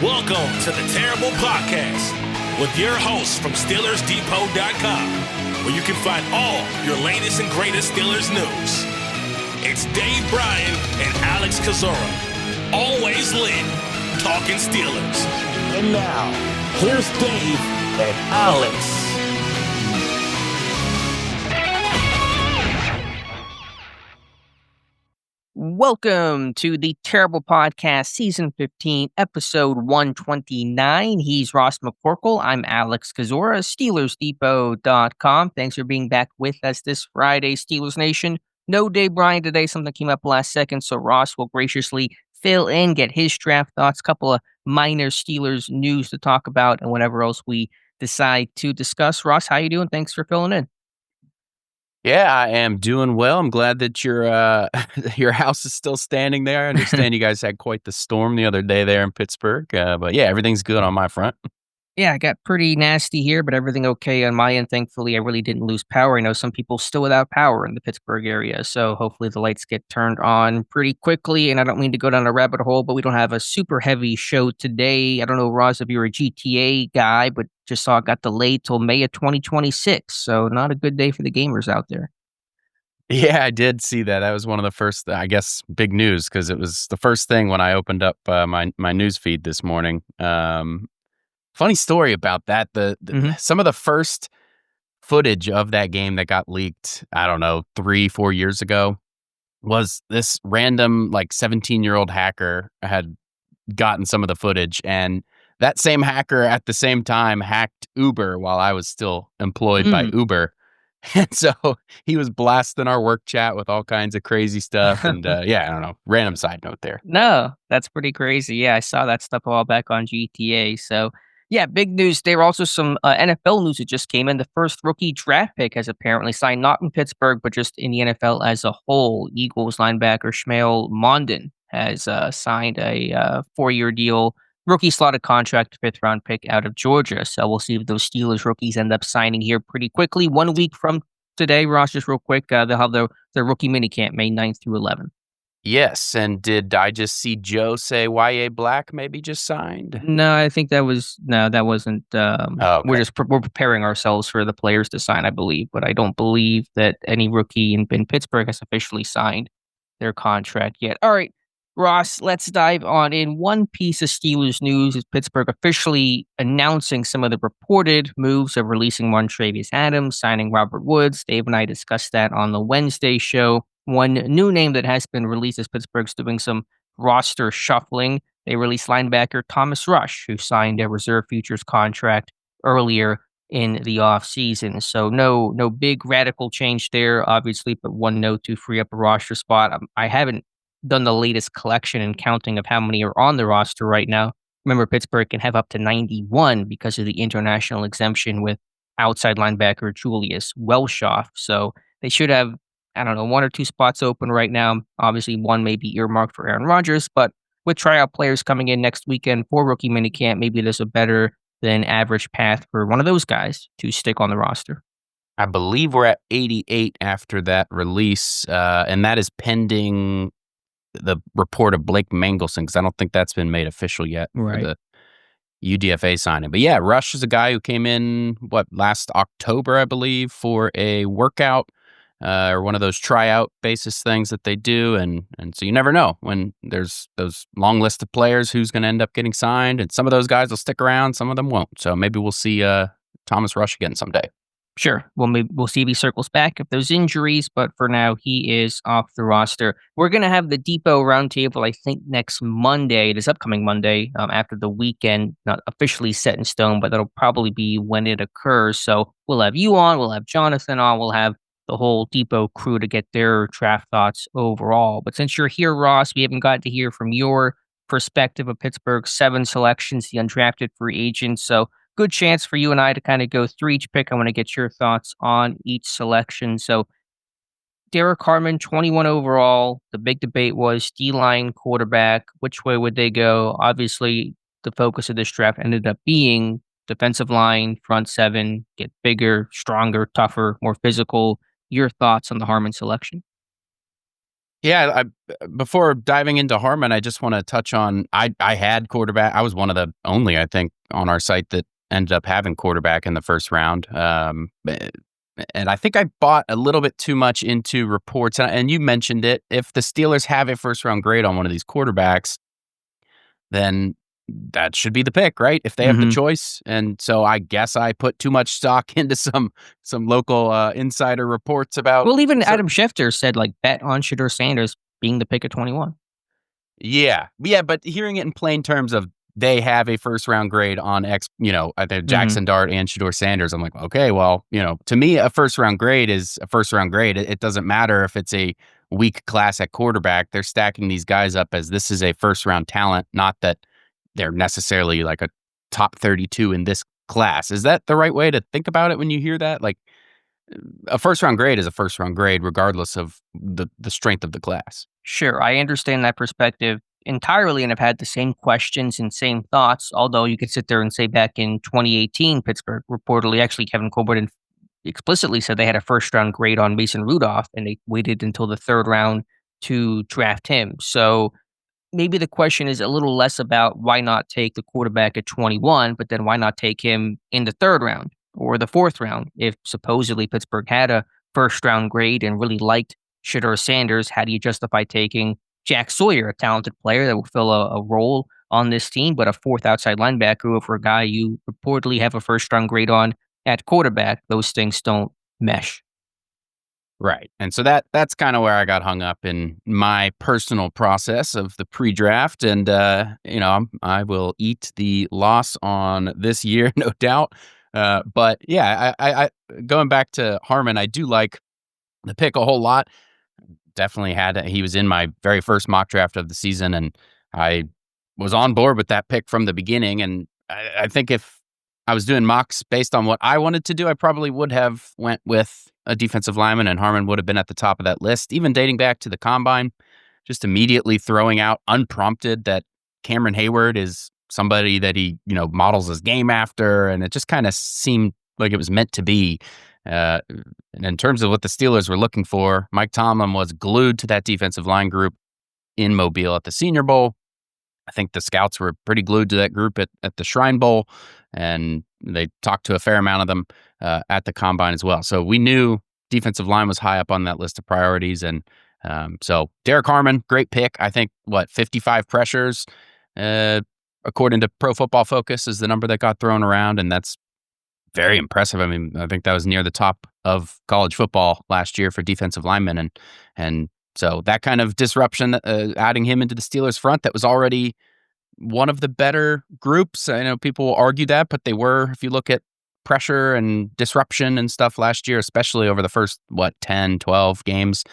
Welcome to the Terrible Podcast with your hosts from SteelersDepot.com, where you can find all your latest and greatest Steelers news. It's Dave Bryan and Alex Kozora, always lit, talking Steelers. And now, here's Dave and Alex. Welcome to the Terrible Podcast, Season 15, Episode 129. He's Ross McCorkle. I'm Alex Kozora, SteelersDepot.com. Thanks for being back with us this Friday, Steelers Nation. No Dave Bryan today. Something came up last second, so Ross will graciously fill in, get his draft thoughts, couple of minor Steelers news to talk about, and whatever else we decide to discuss. Ross, how you doing? Thanks for filling in. Yeah, I am doing well. I'm glad that your your house is still standing there. I understand you guys had quite the storm the other day there in Pittsburgh. But yeah, everything's good on my front. Yeah, it got pretty nasty here, but everything okay on my end. Thankfully, I really didn't lose power. I know some people still without power in the Pittsburgh area, so hopefully the lights get turned on pretty quickly. And I don't mean to go down a rabbit hole, but we don't have a super heavy show today. I don't know, Roz, if you're a GTA guy, but just saw it got delayed till May of 2026, so not a good day for the gamers out there. Yeah, I did see that. That was one of the first, I guess, big news because it was the first thing when I opened up my news feed this morning. Funny story about that. Some of the first footage of that game that got leaked, I don't know, 3-4 years ago, was this random 17-year-old hacker had gotten some of the footage, and that same hacker at the same time hacked Uber while I was still employed by Uber. And so he was blasting our work chat with all kinds of crazy stuff. And yeah, I don't know. Random side note there. No, that's pretty crazy. Yeah, I saw that stuff all back on GTA. So, yeah, big news. There were also some NFL news that just came in. The first rookie draft pick has apparently signed, not in Pittsburgh, but just in the NFL as a whole. Eagles linebacker Shmael Mondon has signed a 4-year deal, rookie slotted contract, 5th-round pick out of Georgia. So we'll see if those Steelers rookies end up signing here pretty quickly. 1 week from today, Ross, just real quick, they'll have their rookie minicamp, May 9th through 11th. Yes, and did I just see Joe say Y.A. Black maybe just signed? No, I think that wasn't. Okay. We're preparing ourselves for the players to sign, I believe, but I don't believe that any rookie in Pittsburgh has officially signed their contract yet. All right, Ross, let's dive on in. One piece of Steelers news is Pittsburgh officially announcing some of the reported moves of releasing Montravius Adams, signing Robert Woods. Dave and I discussed that on the Wednesday show. One new name that has been released is Pittsburgh's doing some roster shuffling. They released linebacker Thomas Rush, who signed a reserve futures contract earlier in the offseason. So no big radical change there, obviously, but one note to free up a roster spot. I haven't done the latest collection and counting of how many are on the roster right now. Remember, Pittsburgh can have up to 91 because of the international exemption with outside linebacker Julius Welshoff. So they should have, I don't know, 1 or 2 spots open right now. Obviously, one may be earmarked for Aaron Rodgers, but with tryout players coming in next weekend for rookie minicamp, maybe there's a better than average path for one of those guys to stick on the roster. I believe we're at 88 after that release, and that is pending the report of Blake Mangelson, because I don't think that's been made official yet for the UDFA signing. But yeah, Rush is a guy who came in, last October, I believe, for a workout or one of those tryout basis things that they do. And so you never know when there's those long list of players who's going to end up getting signed. And some of those guys will stick around, some of them won't. So maybe we'll see Thomas Rush again someday. Sure. Well, maybe we'll see if he circles back if there's injuries, but for now, he is off the roster. We're going to have the Depot Roundtable, I think, next Monday, this upcoming Monday, after the weekend, not officially set in stone, but that'll probably be when it occurs. So we'll have you on, we'll have Jonathan on, we'll have the whole Depot crew to get their draft thoughts overall. But since you're here, Ross, we haven't got to hear from your perspective of Pittsburgh's 7 selections, the undrafted free agents. So good chance for you and I to kind of go through each pick. I want to get your thoughts on each selection. So Derrick Harmon, 21 overall. The big debate was D-line quarterback. Which way would they go? Obviously, the focus of this draft ended up being defensive line, front 7, get bigger, stronger, tougher, more physical. Your thoughts on the Harmon selection? Yeah, before diving into Harmon, I just want to touch on I had quarterback. I was one of the only, I think, on our site that ended up having quarterback in the first round. And I think I bought a little bit too much into reports. And you mentioned it. If the Steelers have a first round grade on one of these quarterbacks, then that should be the pick, right? If they have the choice. And so I guess I put too much stock into some local insider reports about. Well, even Adam Schefter said, like, bet on Shedeur Sanders being the pick at 21. Yeah. But hearing it in plain terms of they have a first round grade on either Jackson Dart and Shedeur Sanders, I'm like, okay, well, to me, a first round grade is a first round grade. It doesn't matter if it's a weak class at quarterback. They're stacking these guys up as this is a first round talent, not that they're necessarily like a top 32 in this class. Is that the right way to think about it when you hear that? Like, a first round grade is a first round grade, regardless of the strength of the class. Sure, I understand that perspective entirely, and I've had the same questions and same thoughts. Although you could sit there and say back in 2018, Pittsburgh reportedly, actually, Kevin Colbert explicitly said they had a first round grade on Mason Rudolph, and they waited until the third round to draft him. So maybe the question is a little less about why not take the quarterback at 21, but then why not take him in the third round or the fourth round? If supposedly Pittsburgh had a first round grade and really liked Shedeur Sanders, how do you justify taking Jack Sawyer, a talented player that will fill a role on this team, but a fourth outside linebacker over a guy you reportedly have a first round grade on at quarterback? Those things don't mesh. Right. And so that's kind of where I got hung up in my personal process of the pre-draft. And, I will eat the loss on this year, no doubt. But yeah, I going back to Harmon, I do like the pick a whole lot. Definitely he was in my very first mock draft of the season, and I was on board with that pick from the beginning. And I think if I was doing mocks based on what I wanted to do, I probably would have went with a defensive lineman, and Harmon would have been at the top of that list, even dating back to the combine, just immediately throwing out unprompted that Cameron Hayward is somebody that he, models his game after. And it just kind of seemed like it was meant to be. And in terms of what the Steelers were looking for, Mike Tomlin was glued to that defensive line group in Mobile at the Senior Bowl. I think the scouts were pretty glued to that group at the Shrine Bowl, and they talked to a fair amount of them at the Combine as well. So we knew defensive line was high up on that list of priorities. And so Derrick Harmon, great pick. I think, 55 pressures, according to Pro Football Focus, is the number that got thrown around, and that's very impressive. I mean, I think that was near the top of college football last year for defensive linemen. And so that kind of disruption, adding him into the Steelers front that was already one of the better groups. I know people will argue that, but they were, if you look at pressure and disruption and stuff last year, especially over the first, 10, 12 games,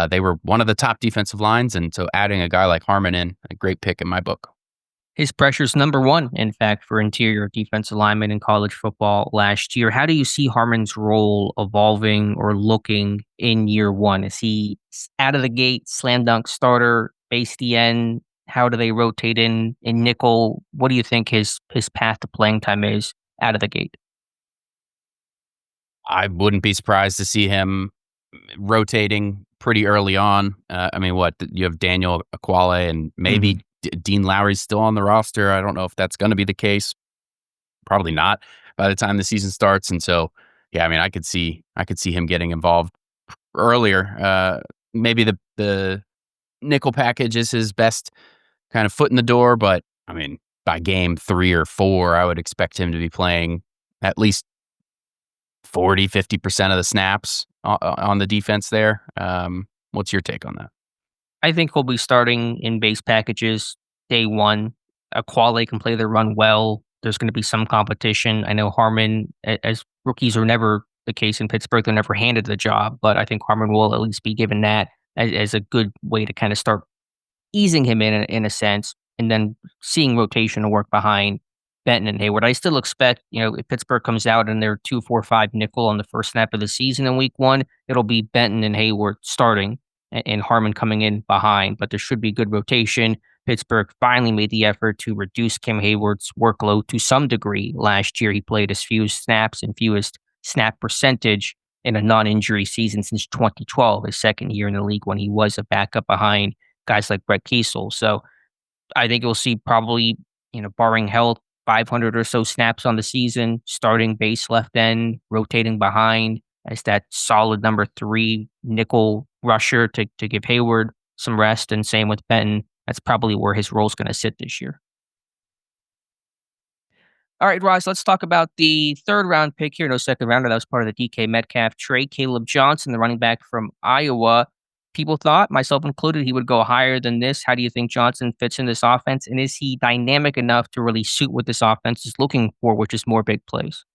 they were one of the top defensive lines. And so adding a guy like Harmon in, a great pick in my book. His pressure's number one, in fact, for interior defensive linemen in college football last year. How do you see Harmon's role evolving or looking in year one? Is he out of the gate, slam dunk starter, base DN? How do they rotate in nickel? What do you think his path to playing time is out of the gate? I wouldn't be surprised to see him rotating pretty early on. You have Daniel Aquale and maybe Dean Lowry's still on the roster. I don't know if that's going to be the case. Probably not by the time the season starts. And so, yeah, I could see him getting involved earlier. Maybe the nickel package is his best kind of foot in the door, but by game 3 or 4, I would expect him to be playing at least 40-50% of the snaps on the defense there. What's your take on that? I think he'll be starting in base packages day one. Aquale can play the run well. There's going to be some competition. I know Harmon, as rookies are never the case in Pittsburgh, they're never handed the job, but I think Harmon will at least be given that as a good way to kind of start easing him in a sense, and then seeing rotation work behind Benton and Hayward. I still expect, if Pittsburgh comes out and they're 2-4-5 nickel on the first snap of the season in week 1, it'll be Benton and Hayward starting and Harmon coming in behind, but there should be good rotation. Pittsburgh finally made the effort to reduce Cam Hayward's workload to some degree last year. He played his fewest snaps and fewest snap percentage in a non-injury season since 2012, his second year in the league when he was a backup behind guys like Brett Kiesel. So I think you'll see probably, barring health, 500 or so snaps on the season, starting base left end, rotating behind as that solid number 3 nickel rusher to give Hayward some rest, and same with Benton. That's probably where his role's going to sit this year. All right, Ross, let's talk about the third round pick here. No second rounder. That was part of the DK Metcalf trade. Caleb Johnson, the running back from Iowa. People thought, myself included, he would go higher than this. How do you think Johnson fits in this offense? And is he dynamic enough to really suit what this offense is looking for, which is more big plays?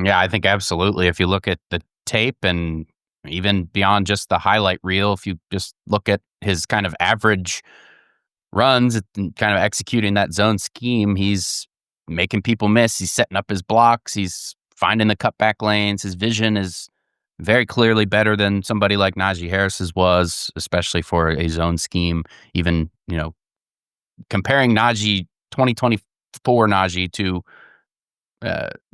Yeah, I think absolutely. If you look at the tape and even beyond just the highlight reel, if you just look at his kind of average runs and kind of executing that zone scheme, he's making people miss. He's setting up his blocks. He's finding the cutback lanes. His vision is very clearly better than somebody like Najee Harris's was, especially for a zone scheme. Even, comparing 2024 Najee to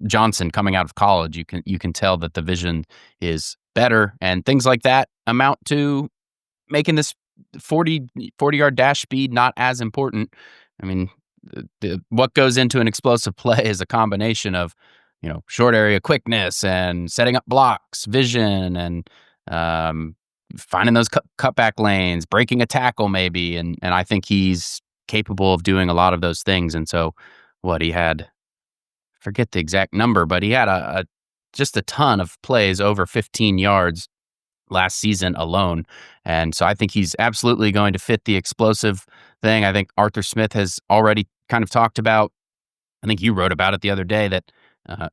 Johnson coming out of college, you can tell that the vision is better, and things like that amount to making this 40-yard dash speed not as important. I mean, what goes into an explosive play is a combination of, short area quickness and setting up blocks, vision, and finding those cutback lanes, breaking a tackle maybe. And I think he's capable of doing a lot of those things. And so he had, forget the exact number, but he had just a ton of plays over 15 yards last season alone. And so I think he's absolutely going to fit the explosive thing. I think Arthur Smith has already kind of talked about, I think you wrote about it the other day, that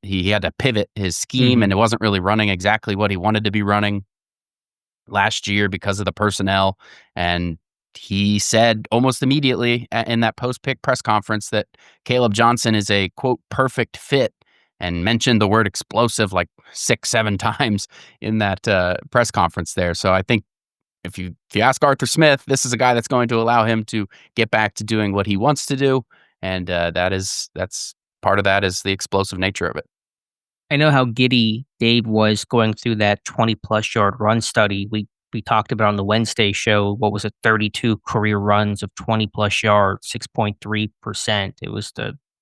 he had to pivot his scheme and it wasn't really running exactly what he wanted to be running last year because of the personnel. And he said almost immediately in that post-pick press conference that Caleb Johnson is a, quote, perfect fit, and mentioned the word explosive like 6-7 times in that press conference there. So I think if you ask Arthur Smith, this is a guy that's going to allow him to get back to doing what he wants to do. And that's part of that is the explosive nature of it. I know how giddy Dave was going through that 20-plus yard run study. We talked about on the Wednesday show, what was it, 32 career runs of 20-plus yards, 6.3%. It was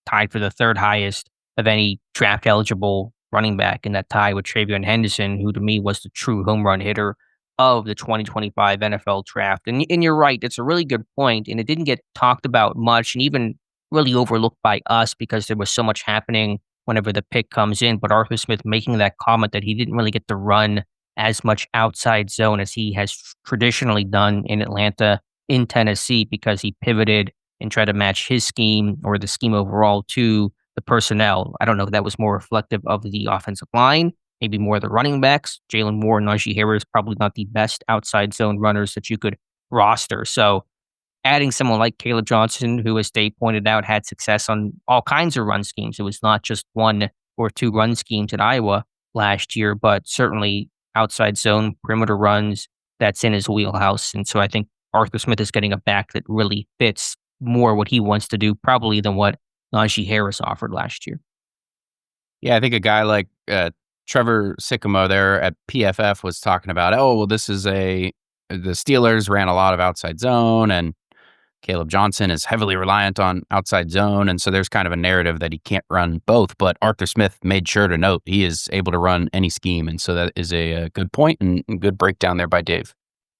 tied for the third highest of any draft-eligible running back, in that tie with Travion Henderson, who to me was the true home run hitter of the 2025 NFL draft. And you're right, it's a really good point, and it didn't get talked about much and even really overlooked by us because there was so much happening whenever the pick comes in. But Arthur Smith making that comment that he didn't really get to run as much outside zone as he has traditionally done in Atlanta, in Tennessee, because he pivoted and tried to match his scheme or the scheme overall to the personnel. I don't know if that was more reflective of the offensive line, maybe more the running backs. Jalen Moore and Najee Harris probably not the best outside zone runners that you could roster. So adding someone like Caleb Johnson, who, as Dave pointed out, had success on all kinds of run schemes. It was not just 1 or 2 run schemes at Iowa last year, but certainly outside zone, perimeter runs, that's in his wheelhouse. And so I think Arthur Smith is getting a back that really fits more what he wants to do, probably than what Najee Harris offered last year. Yeah, I think a guy like Trevor Sycamore there at PFF was talking about, this is the Steelers ran a lot of outside zone and Caleb Johnson is heavily reliant on outside zone. And so there's kind of a narrative that he can't run both. But Arthur Smith made sure to note he is able to run any scheme. And so that is a good point and good breakdown there by Dave.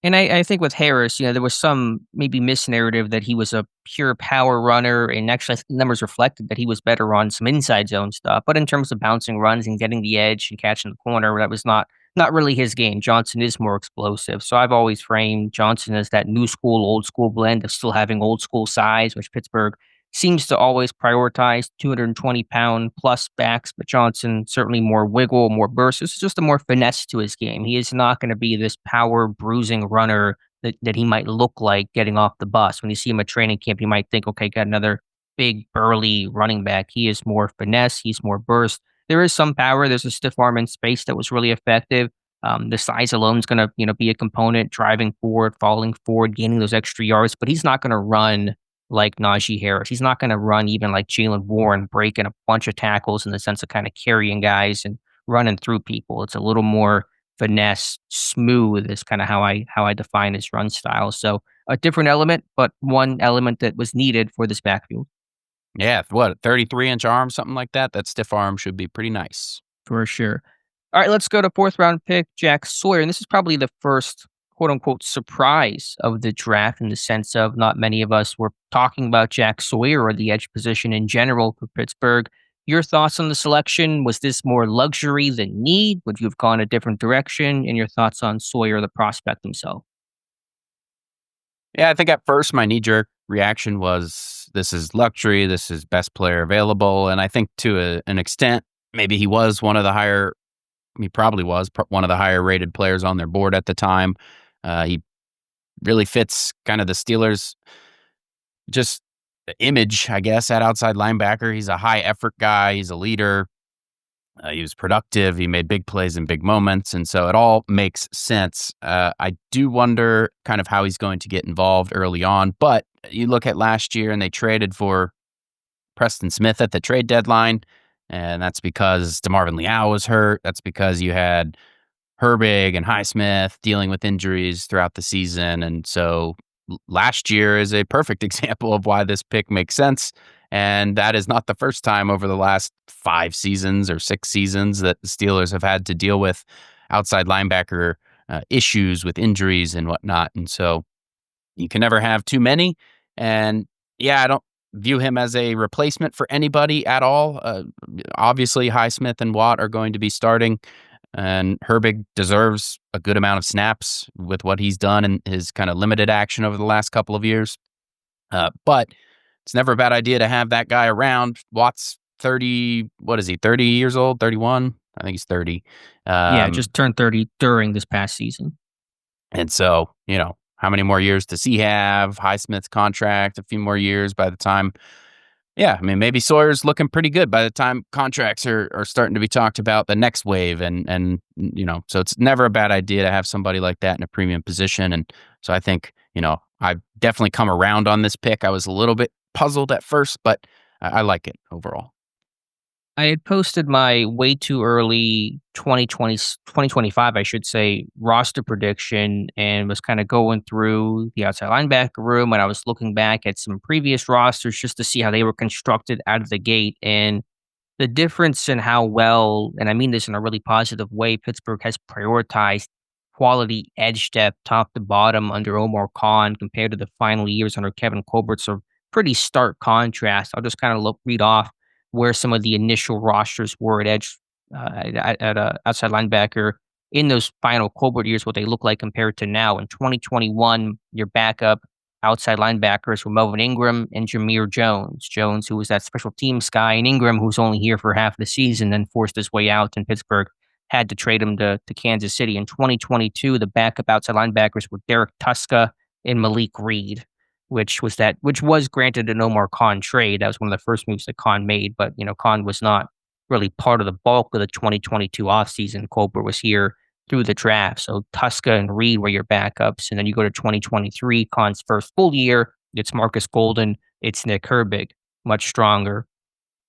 And I think with Harris, there was some maybe misnarrative that he was a pure power runner, and actually I think the numbers reflected that he was better on some inside zone stuff. But in terms of bouncing runs and getting the edge and catching the corner, that was not really his game. Johnson is more explosive. So I've always framed Johnson as that new school, old school blend of still having old school size, which Pittsburgh seems to always prioritize 220-pound plus backs, but Johnson certainly more wiggle, more burst. It's just a more finesse to his game. He is not going to be this power bruising runner that he might look like getting off the bus. When you see him at training camp, you might think, okay, got another big burly running back. He is more finesse. He's more burst. There is some power. There's a stiff arm in space that was really effective. The size alone is going to be a component, driving forward, falling forward, gaining those extra yards, but he's not going to run like Najee Harris. He's not going to run even like Jalen Warren, breaking a bunch of tackles in the sense of kind of carrying guys and running through people. It's a little more finesse, smooth is kind of how I define his run style. So a different element, but one element that was needed for this backfield. Yeah, what, 33-inch arm, something like that? That stiff arm should be pretty nice. For sure. All right, let's go to fourth round pick, Jack Sawyer. And this is probably the first quote unquote surprise of the draft in the sense of not many of us were talking about Jack Sawyer or the edge position in general for Pittsburgh. Your thoughts on the selection? Was this more luxury than need? Would you have gone a different direction? And your thoughts on Sawyer, the prospect himself? Yeah, I think at first my knee-jerk reaction was this is luxury, this is best player available, and I think to an extent, maybe he was one of the higher he probably was one of the higher rated players on their board at the time. He really fits kind of the Steelers' just image, I guess, at outside linebacker. He's a high effort guy. He's a leader. He was productive. He made big plays in big moments. And so it all makes sense. I do wonder kind of how he's going to get involved early on. But you look at last year and they traded for Preston Smith at the trade deadline. And that's because DeMarvin Leal was hurt. That's because you had Herbig and Highsmith dealing with injuries throughout the season. And so last year is a perfect example of why this pick makes sense. And that is not the first time over the last 5 seasons or 6 seasons that the Steelers have had to deal with outside linebacker issues with injuries and whatnot. And so you can never have too many. And yeah, I don't view him as a replacement for anybody at all. Obviously, Highsmith and Watt are going to be starting. And Herbig deserves a good amount of snaps with what he's done and his kind of limited action over the last couple of years. But it's never a bad idea to have that guy around. Watt's 30, what is he, 30 years old, 31? I think he's 30. Yeah, just turned 30 during this past season. And so, how many more years does he have? Highsmith's contract, a few more years by the time. Yeah, I mean, maybe Sawyer's looking pretty good by the time contracts are starting to be talked about the next wave. And so it's never a bad idea to have somebody like that in a premium position. And so I think, I've definitely come around on this pick. I was a little bit puzzled at first, but I like it overall. I had posted my way too early 2025, I should say, roster prediction and was kind of going through the outside linebacker room. And I was looking back at some previous rosters just to see how they were constructed out of the gate. And the difference in how well, and I mean this in a really positive way, Pittsburgh has prioritized quality edge depth top to bottom under Omar Khan compared to the final years under Kevin Colbert's a pretty stark contrast. I'll just kind of read off where some of the initial rosters were at edge at outside linebacker in those final Colbert years, what they look like compared to now. In 2021, your backup outside linebackers were Melvin Ingram and Jameer Jones. Jones, who was that special teams guy, and Ingram, who's only here for half the season, then forced his way out, and Pittsburgh had to trade him to Kansas City. In 2022, the backup outside linebackers were Derrick Tuska and Malik Reed, which was granted an Omar Khan trade. That was one of the first moves that Khan made, but Khan was not really part of the bulk of the 2022 offseason. Colbert was here through the draft. So Tuska and Reed were your backups. And then you go to 2023, Khan's first full year. It's Marcus Golden. It's Nick Herbig, much stronger.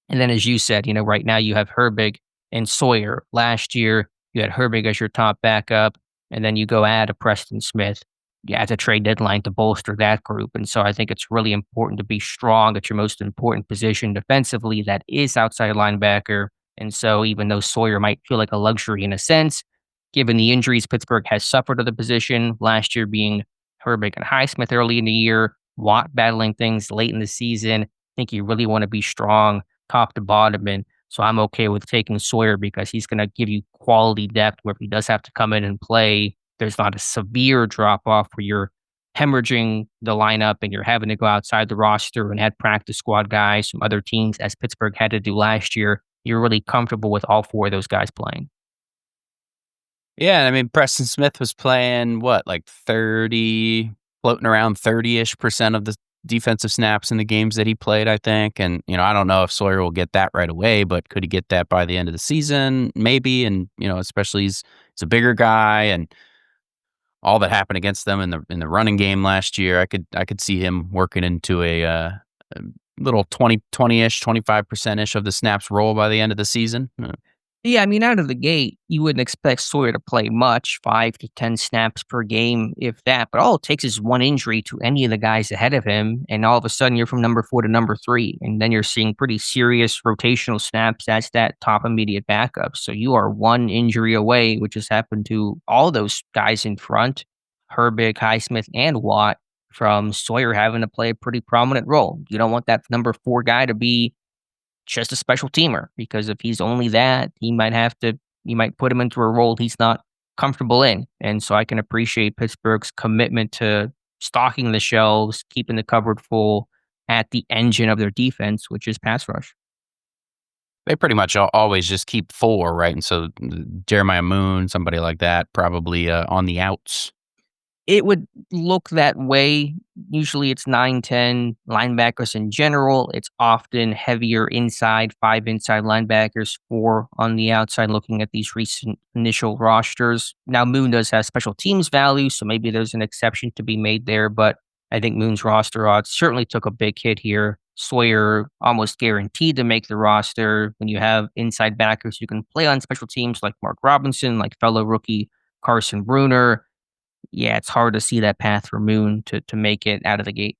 And then, as you said, right now you have Herbig and Sawyer. Last year, you had Herbig as your top backup. And then you go add a Preston Smith at the trade deadline to bolster that group. And so I think it's really important to be strong at your most important position defensively. That is outside linebacker. And so even though Sawyer might feel like a luxury in a sense, given the injuries Pittsburgh has suffered to the position, last year being Herbig and Highsmith early in the year, Watt battling things late in the season, I think you really want to be strong top to bottom. And so I'm okay with taking Sawyer because he's going to give you quality depth where if he does have to come in and play, there's not a severe drop-off where you're hemorrhaging the lineup and you're having to go outside the roster and add practice squad guys from other teams, as Pittsburgh had to do last year. You're really comfortable with all 4 of those guys playing. Yeah, I mean, Preston Smith was playing, like 30, floating around 30-ish% of the defensive snaps in the games that he played, I think. And, I don't know if Sawyer will get that right away, but could he get that by the end of the season? Maybe. And, especially he's a bigger guy and all that happened against them in the running game last year, I could see him working into a little 20-ish, 25%-ish of the snaps role by the end of the season. Yeah, I mean, out of the gate, you wouldn't expect Sawyer to play much, 5 to 10 snaps per game, if that. But all it takes is one injury to any of the guys ahead of him, and all of a sudden you're from number 4 to number 3, and then you're seeing pretty serious rotational snaps as that top immediate backup. So you are one injury away, which has happened to all those guys in front, Herbig, Highsmith, and Watt, from Sawyer having to play a pretty prominent role. You don't want that number 4 guy to be just a special teamer, because if he's only that, you might put him into a role he's not comfortable in. And so I can appreciate Pittsburgh's commitment to stocking the shelves, keeping the cupboard full at the engine of their defense, which is pass rush. They pretty much always just keep 4, right? And so Jeremiah Moon, somebody like that, probably on the outs. It would look that way. Usually it's 9, 10 linebackers in general. It's often heavier inside, 5 inside linebackers, 4 on the outside, looking at these recent initial rosters. Now, Moon does have special teams value, so maybe there's an exception to be made there, but I think Moon's roster odds certainly took a big hit here. Sawyer almost guaranteed to make the roster. When you have inside backers who can play on special teams like Mark Robinson, like fellow rookie Carson Bruener, yeah, it's hard to see that path for Moon to make it out of the gate.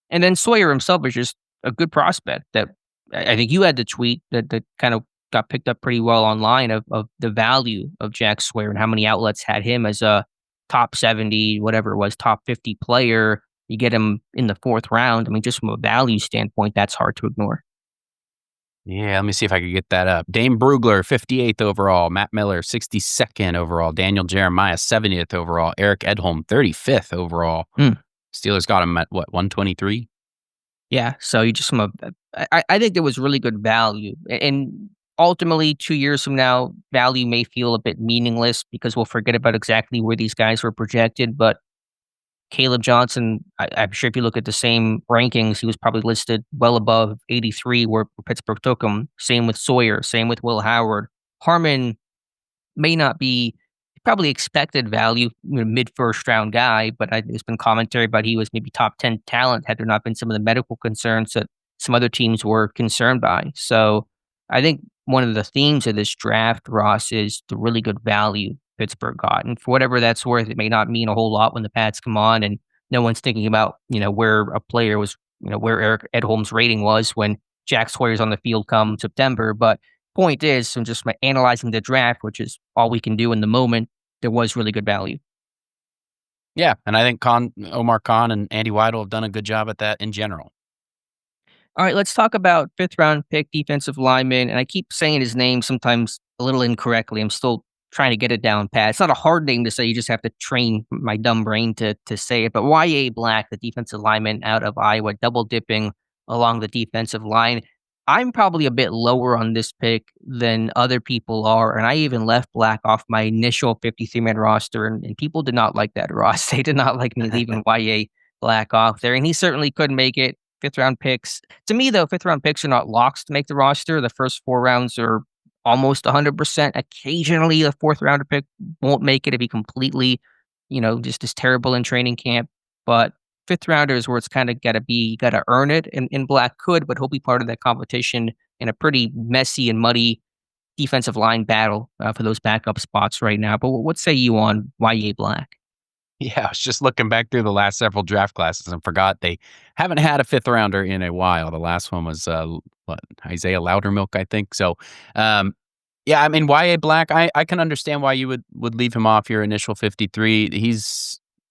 And then Sawyer himself is just a good prospect that I think you had the tweet that kind of got picked up pretty well online of the value of Jack Sawyer and how many outlets had him as a top 70, whatever it was, top 50 player. You get him in the 4th round. I mean, just from a value standpoint, that's hard to ignore. Yeah, let me see if I could get that up. Dane Brugler, 58th overall. Matt Miller, 62nd overall. Daniel Jeremiah, 70th overall. Eric Edholm, 35th overall. Steelers got him at what, 123? Yeah, so you just from I think there was really good value, and ultimately 2 years from now, value may feel a bit meaningless because we'll forget about exactly where these guys were projected. But Caleb Johnson, I'm sure if you look at the same rankings, he was probably listed well above 83 where Pittsburgh took him. Same with Sawyer, same with Will Howard. Harmon may not be probably expected value, mid first round guy, but there's been commentary about he was maybe top 10 talent had there not been some of the medical concerns that some other teams were concerned by. So I think one of the themes of this draft, Ross, is the really good value Pittsburgh got. And for whatever that's worth, it may not mean a whole lot when the Pats come on and no one's thinking about, where a player was, where Eric Edholm's rating was when Jack Sawyer's on the field come September. But point is, from just analyzing the draft, which is all we can do in the moment, there was really good value. Yeah, and I think Omar Khan and Andy Weidel have done a good job at that in general. All right, let's talk about 5th round pick defensive lineman. And I keep saying his name sometimes a little incorrectly. I'm still trying to get it down pat. It's not a hard name to say. You just have to train my dumb brain to say it. But Y.A. Black, the defensive lineman out of Iowa, double dipping along the defensive line. I'm probably a bit lower on this pick than other people are, and I even left Black off my initial 53-man roster, and people did not like that, Ross. They did not like me leaving Y.A. Black off there, and he certainly couldn't make it. 5th-round picks. To me, though, 5th-round picks are not locks to make the roster. The first 4 rounds are almost 100%. Occasionally, the 4th-rounder pick won't make it if he completely, just is terrible in training camp. But 5th-rounder is where it's kind of got to be, you got to earn it. And Black could, but he'll be part of that competition in a pretty messy and muddy defensive line battle for those backup spots right now. But what say you on Y.A. Black? Yeah, I was just looking back through the last several draft classes and forgot they haven't had a 5th-rounder in a while. The last one was Isaiah Loudermilk, I think. So, yeah, I mean, Y.A. Black, I can understand why you would leave him off your initial 53.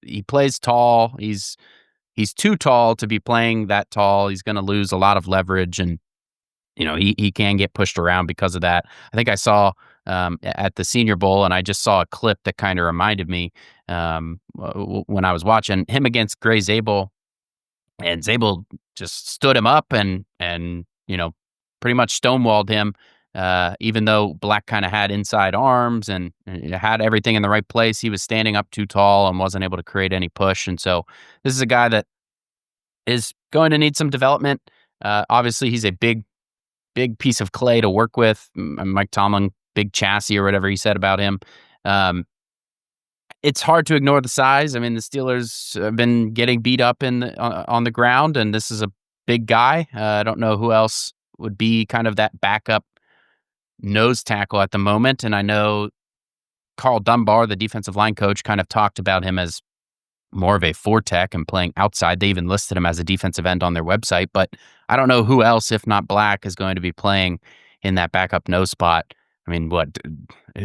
He plays tall. He's too tall to be playing that tall. He's going to lose a lot of leverage, and he can get pushed around because of that. I think I saw at the Senior Bowl, and I just saw a clip that kind of reminded me when I was watching him against Gray Zabel, and Zabel just stood him up and pretty much stonewalled him. Even though Black kind of had inside arms and had everything in the right place, he was standing up too tall and wasn't able to create any push. And so this is a guy that is going to need some development. Obviously, he's a big piece of clay to work with. Mike Tomlin, big chassis or whatever he said about him. It's hard to ignore the size. I mean, the Steelers have been getting beat up on the ground, and this is a big guy. I don't know who else would be kind of that backup nose tackle at the moment. And I know Carl Dunbar, the defensive line coach, kind of talked about him as more of a 4-tech and playing outside. They even listed him as a defensive end on their website. But I don't know who else, if not Black, is going to be playing in that backup nose spot. I mean,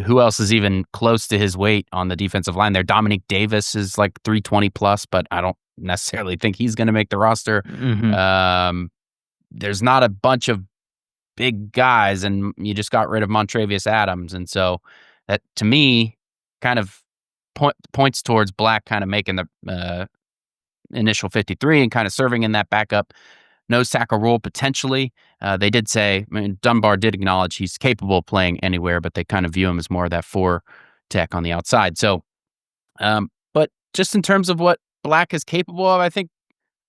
who else is even close to his weight on the defensive line there? Dominique Davis is like 320 plus, but I don't necessarily think he's going to make the roster. There's not a bunch of big guys, and you just got rid of Montravius Adams. And so that, to me, kind of points towards Black kind of making the initial 53 and kind of serving in that backup nose tackle role potentially. They did say, I mean, Dunbar did acknowledge he's capable of playing anywhere, but they kind of view him as more of that 4-tech on the outside. So, but just in terms of what Black is capable of, I think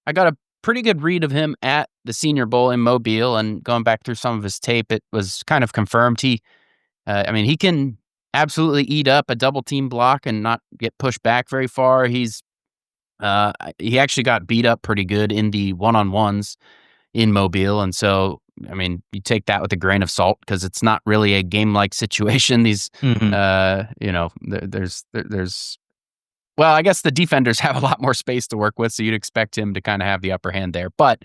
I got a pretty good read of him at the Senior Bowl in Mobile, and going back through some of his tape, it was kind of confirmed he can absolutely eat up a double team block and not get pushed back very far. He actually got beat up pretty good in the one-on-ones in Mobile. And so, I mean, you take that with a grain of salt because it's not really a game-like situation. These, there's well, I guess the defenders have a lot more space to work with, so you'd expect him to kind of have the upper hand there. But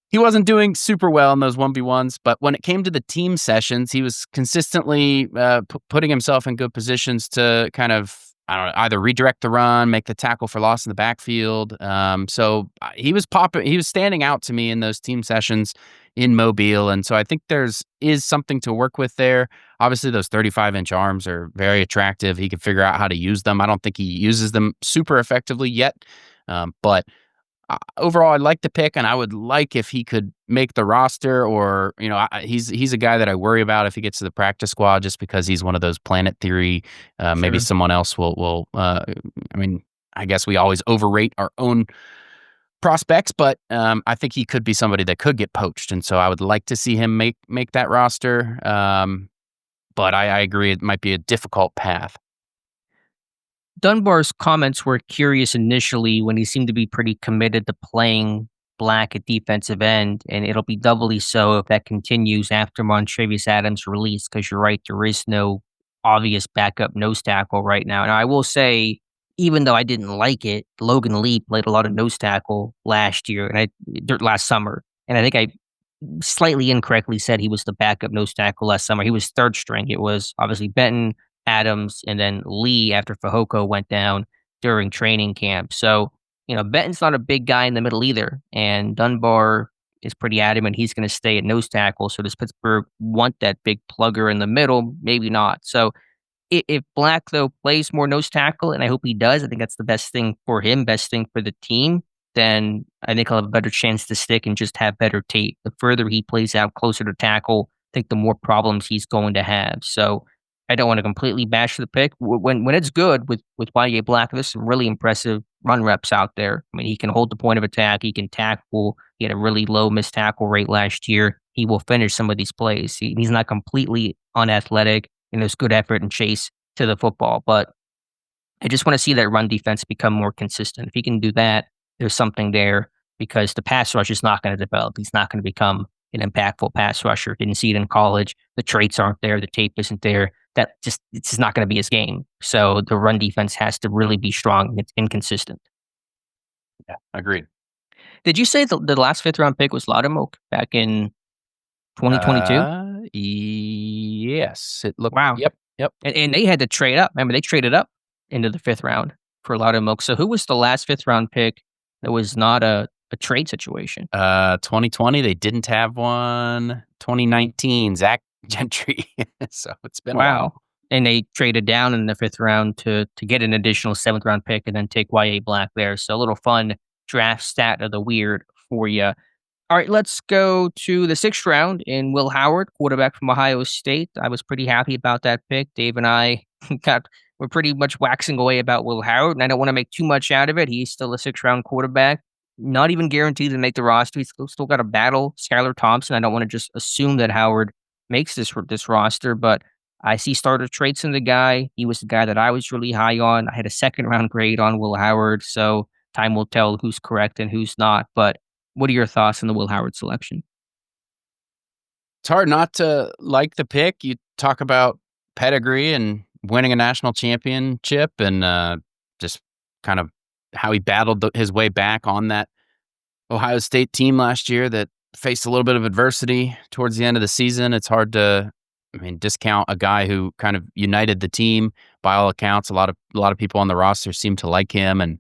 he wasn't doing super well in those 1v1s, but when it came to the team sessions, he was consistently putting himself in good positions to kind of, I don't know, either redirect the run, make the tackle for loss in the backfield. So he was standing out to me in those team sessions in Mobile. And so I think is something to work with there. Obviously, those 35-inch arms are very attractive. He can figure out how to use them. I don't think he uses them super effectively yet. But overall, I like the pick, and I would like if he could make the roster, or he's a guy that I worry about if he gets to the practice squad, just because he's one of those Planet Theory. Maybe someone else will. I guess we always overrate our own prospects, but I think he could be somebody that could get poached, and so I would like to see him make that roster. But I agree, it might be a difficult path. Dunbar's comments were curious initially when he seemed to be pretty committed to playing Black at defensive end, and it'll be doubly so if that continues after Montravius Adams' release, because you're right, there is no obvious backup nose tackle right now. Now, I will say, even though I didn't like it, Logan Lee played a lot of nose tackle last summer, and I think I slightly incorrectly said he was the backup nose tackle last summer. He was third string. It was obviously Benton, Adams, and then Lee after Fehoko went down during training camp. So, Benton's not a big guy in the middle either, and Dunbar is pretty adamant he's going to stay at nose tackle. So does Pittsburgh want that big plugger in the middle? Maybe not. So if Black, though, plays more nose tackle, and I hope he does, I think that's the best thing for him, best thing for the team, then I think I'll have a better chance to stick and just have better tape. The further he plays out closer to tackle, I think the more problems he's going to have. So I don't want to completely bash the pick. When it's good with YA Black, there's some really impressive run reps out there. I mean, he can hold the point of attack. He can tackle. He had a really low missed tackle rate last year. He will finish some of these plays. He's not completely unathletic, and there's good effort and chase to the football. But I just want to see that run defense become more consistent. If he can do that, there's something there, because the pass rush is not going to develop. He's not going to become an impactful pass rusher. Didn't see it in college. The traits aren't there. The tape isn't there. It's just not going to be his game. So the run defense has to really be strong. It's inconsistent. Yeah, agreed. Did you say the last 5th round pick was Loudermilk back in 2022? Yes. It looked. Wow. Yep. And they had to trade up. Remember, they traded up into the 5th round for Loudermilk. So who was the last 5th round pick that was not a trade situation? 2020, they didn't have one. 2019, Zach Gentry. So it's been a while. And they traded down in the 5th round to get an additional 7th round pick and then take YA Black there. So a little fun draft stat of the weird for you. All right, let's go to the 6th round in Will Howard, quarterback from Ohio State. I was pretty happy about that pick. Dave and I we're pretty much waxing away about Will Howard, and I don't want to make too much out of it. He's still a 6th round quarterback, not even guaranteed to make the roster. He's still got to battle Skylar Thompson. I don't want to just assume that Howard makes this roster, but I see starter traits in the guy. He was the guy that I was really high on. I had a 2nd round grade on Will Howard, so time will tell who's correct and who's not. But what are your thoughts on the Will Howard selection? it's hard not to like the pick. You talk about pedigree and winning a national championship and just kind of how he battled his way back on that Ohio State team last year that faced a little bit of adversity towards the end of the season. It's hard to, discount a guy who kind of united the team. By all accounts, a lot of people on the roster seem to like him, and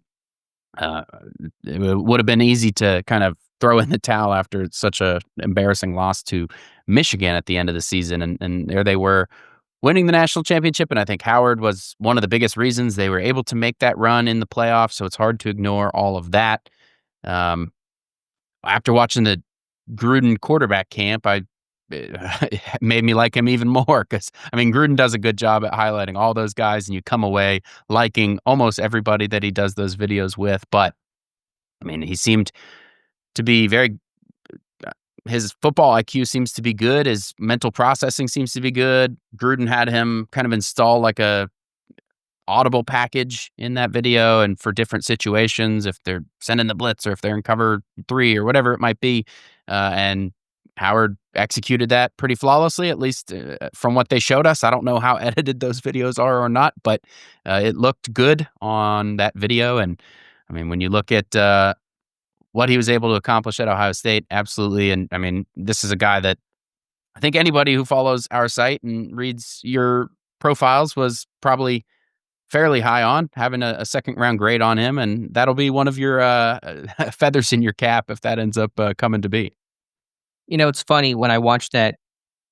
it would have been easy to kind of throw in the towel after such a embarrassing loss to Michigan at the end of the season, and there they were winning the national championship. And I think Howard was one of the biggest reasons they were able to make that run in the playoffs. So it's hard to ignore all of that. After watching the Gruden quarterback camp, it made me like him even more because, Gruden does a good job at highlighting all those guys, and you come away liking almost everybody that he does those videos with. But, he seemed to be his football IQ seems to be good. His mental processing seems to be good. Gruden had him kind of install like a audible package in that video, and for different situations, if they're sending the blitz or if they're in cover 3 or whatever it might be. And Howard executed that pretty flawlessly, at least from what they showed us. I don't know how edited those videos are or not, but it looked good on that video. And when you look at what he was able to accomplish at Ohio State, absolutely. And this is a guy that I think anybody who follows our site and reads your profiles was probably fairly high on, having a second round grade on him. And that'll be one of your feathers in your cap if that ends up coming to be. It's funny, when I watched that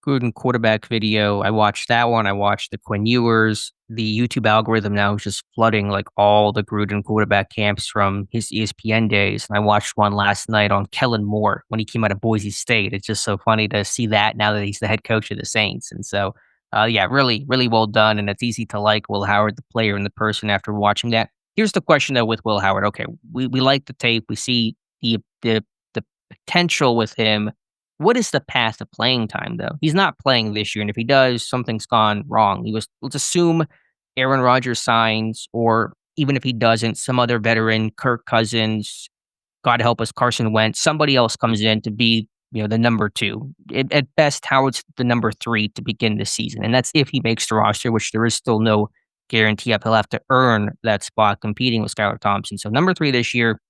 Gruden quarterback video, I watched that one. I watched the Quinn Ewers. The YouTube algorithm now is just flooding like all the Gruden quarterback camps from his ESPN days. And I watched one last night on Kellen Moore when he came out of Boise State. It's just so funny to see that now that he's the head coach of the Saints. And so, really, really well done. And it's easy to like Will Howard, the player and the person, after watching that. Here's the question though with Will Howard. Okay, we like the tape. We see the potential with him. What is the path to playing time, though? He's not playing this year, and if he does, something's gone wrong. Let's assume Aaron Rodgers signs, or even if he doesn't, some other veteran, Kirk Cousins, God help us, Carson Wentz, somebody else comes in to be, the number 2. At best, Howard's the number 3 to begin the season, and that's if he makes the roster, which there is still no guarantee of. He'll have to earn that spot competing with Skylar Thompson. So number 3 this year,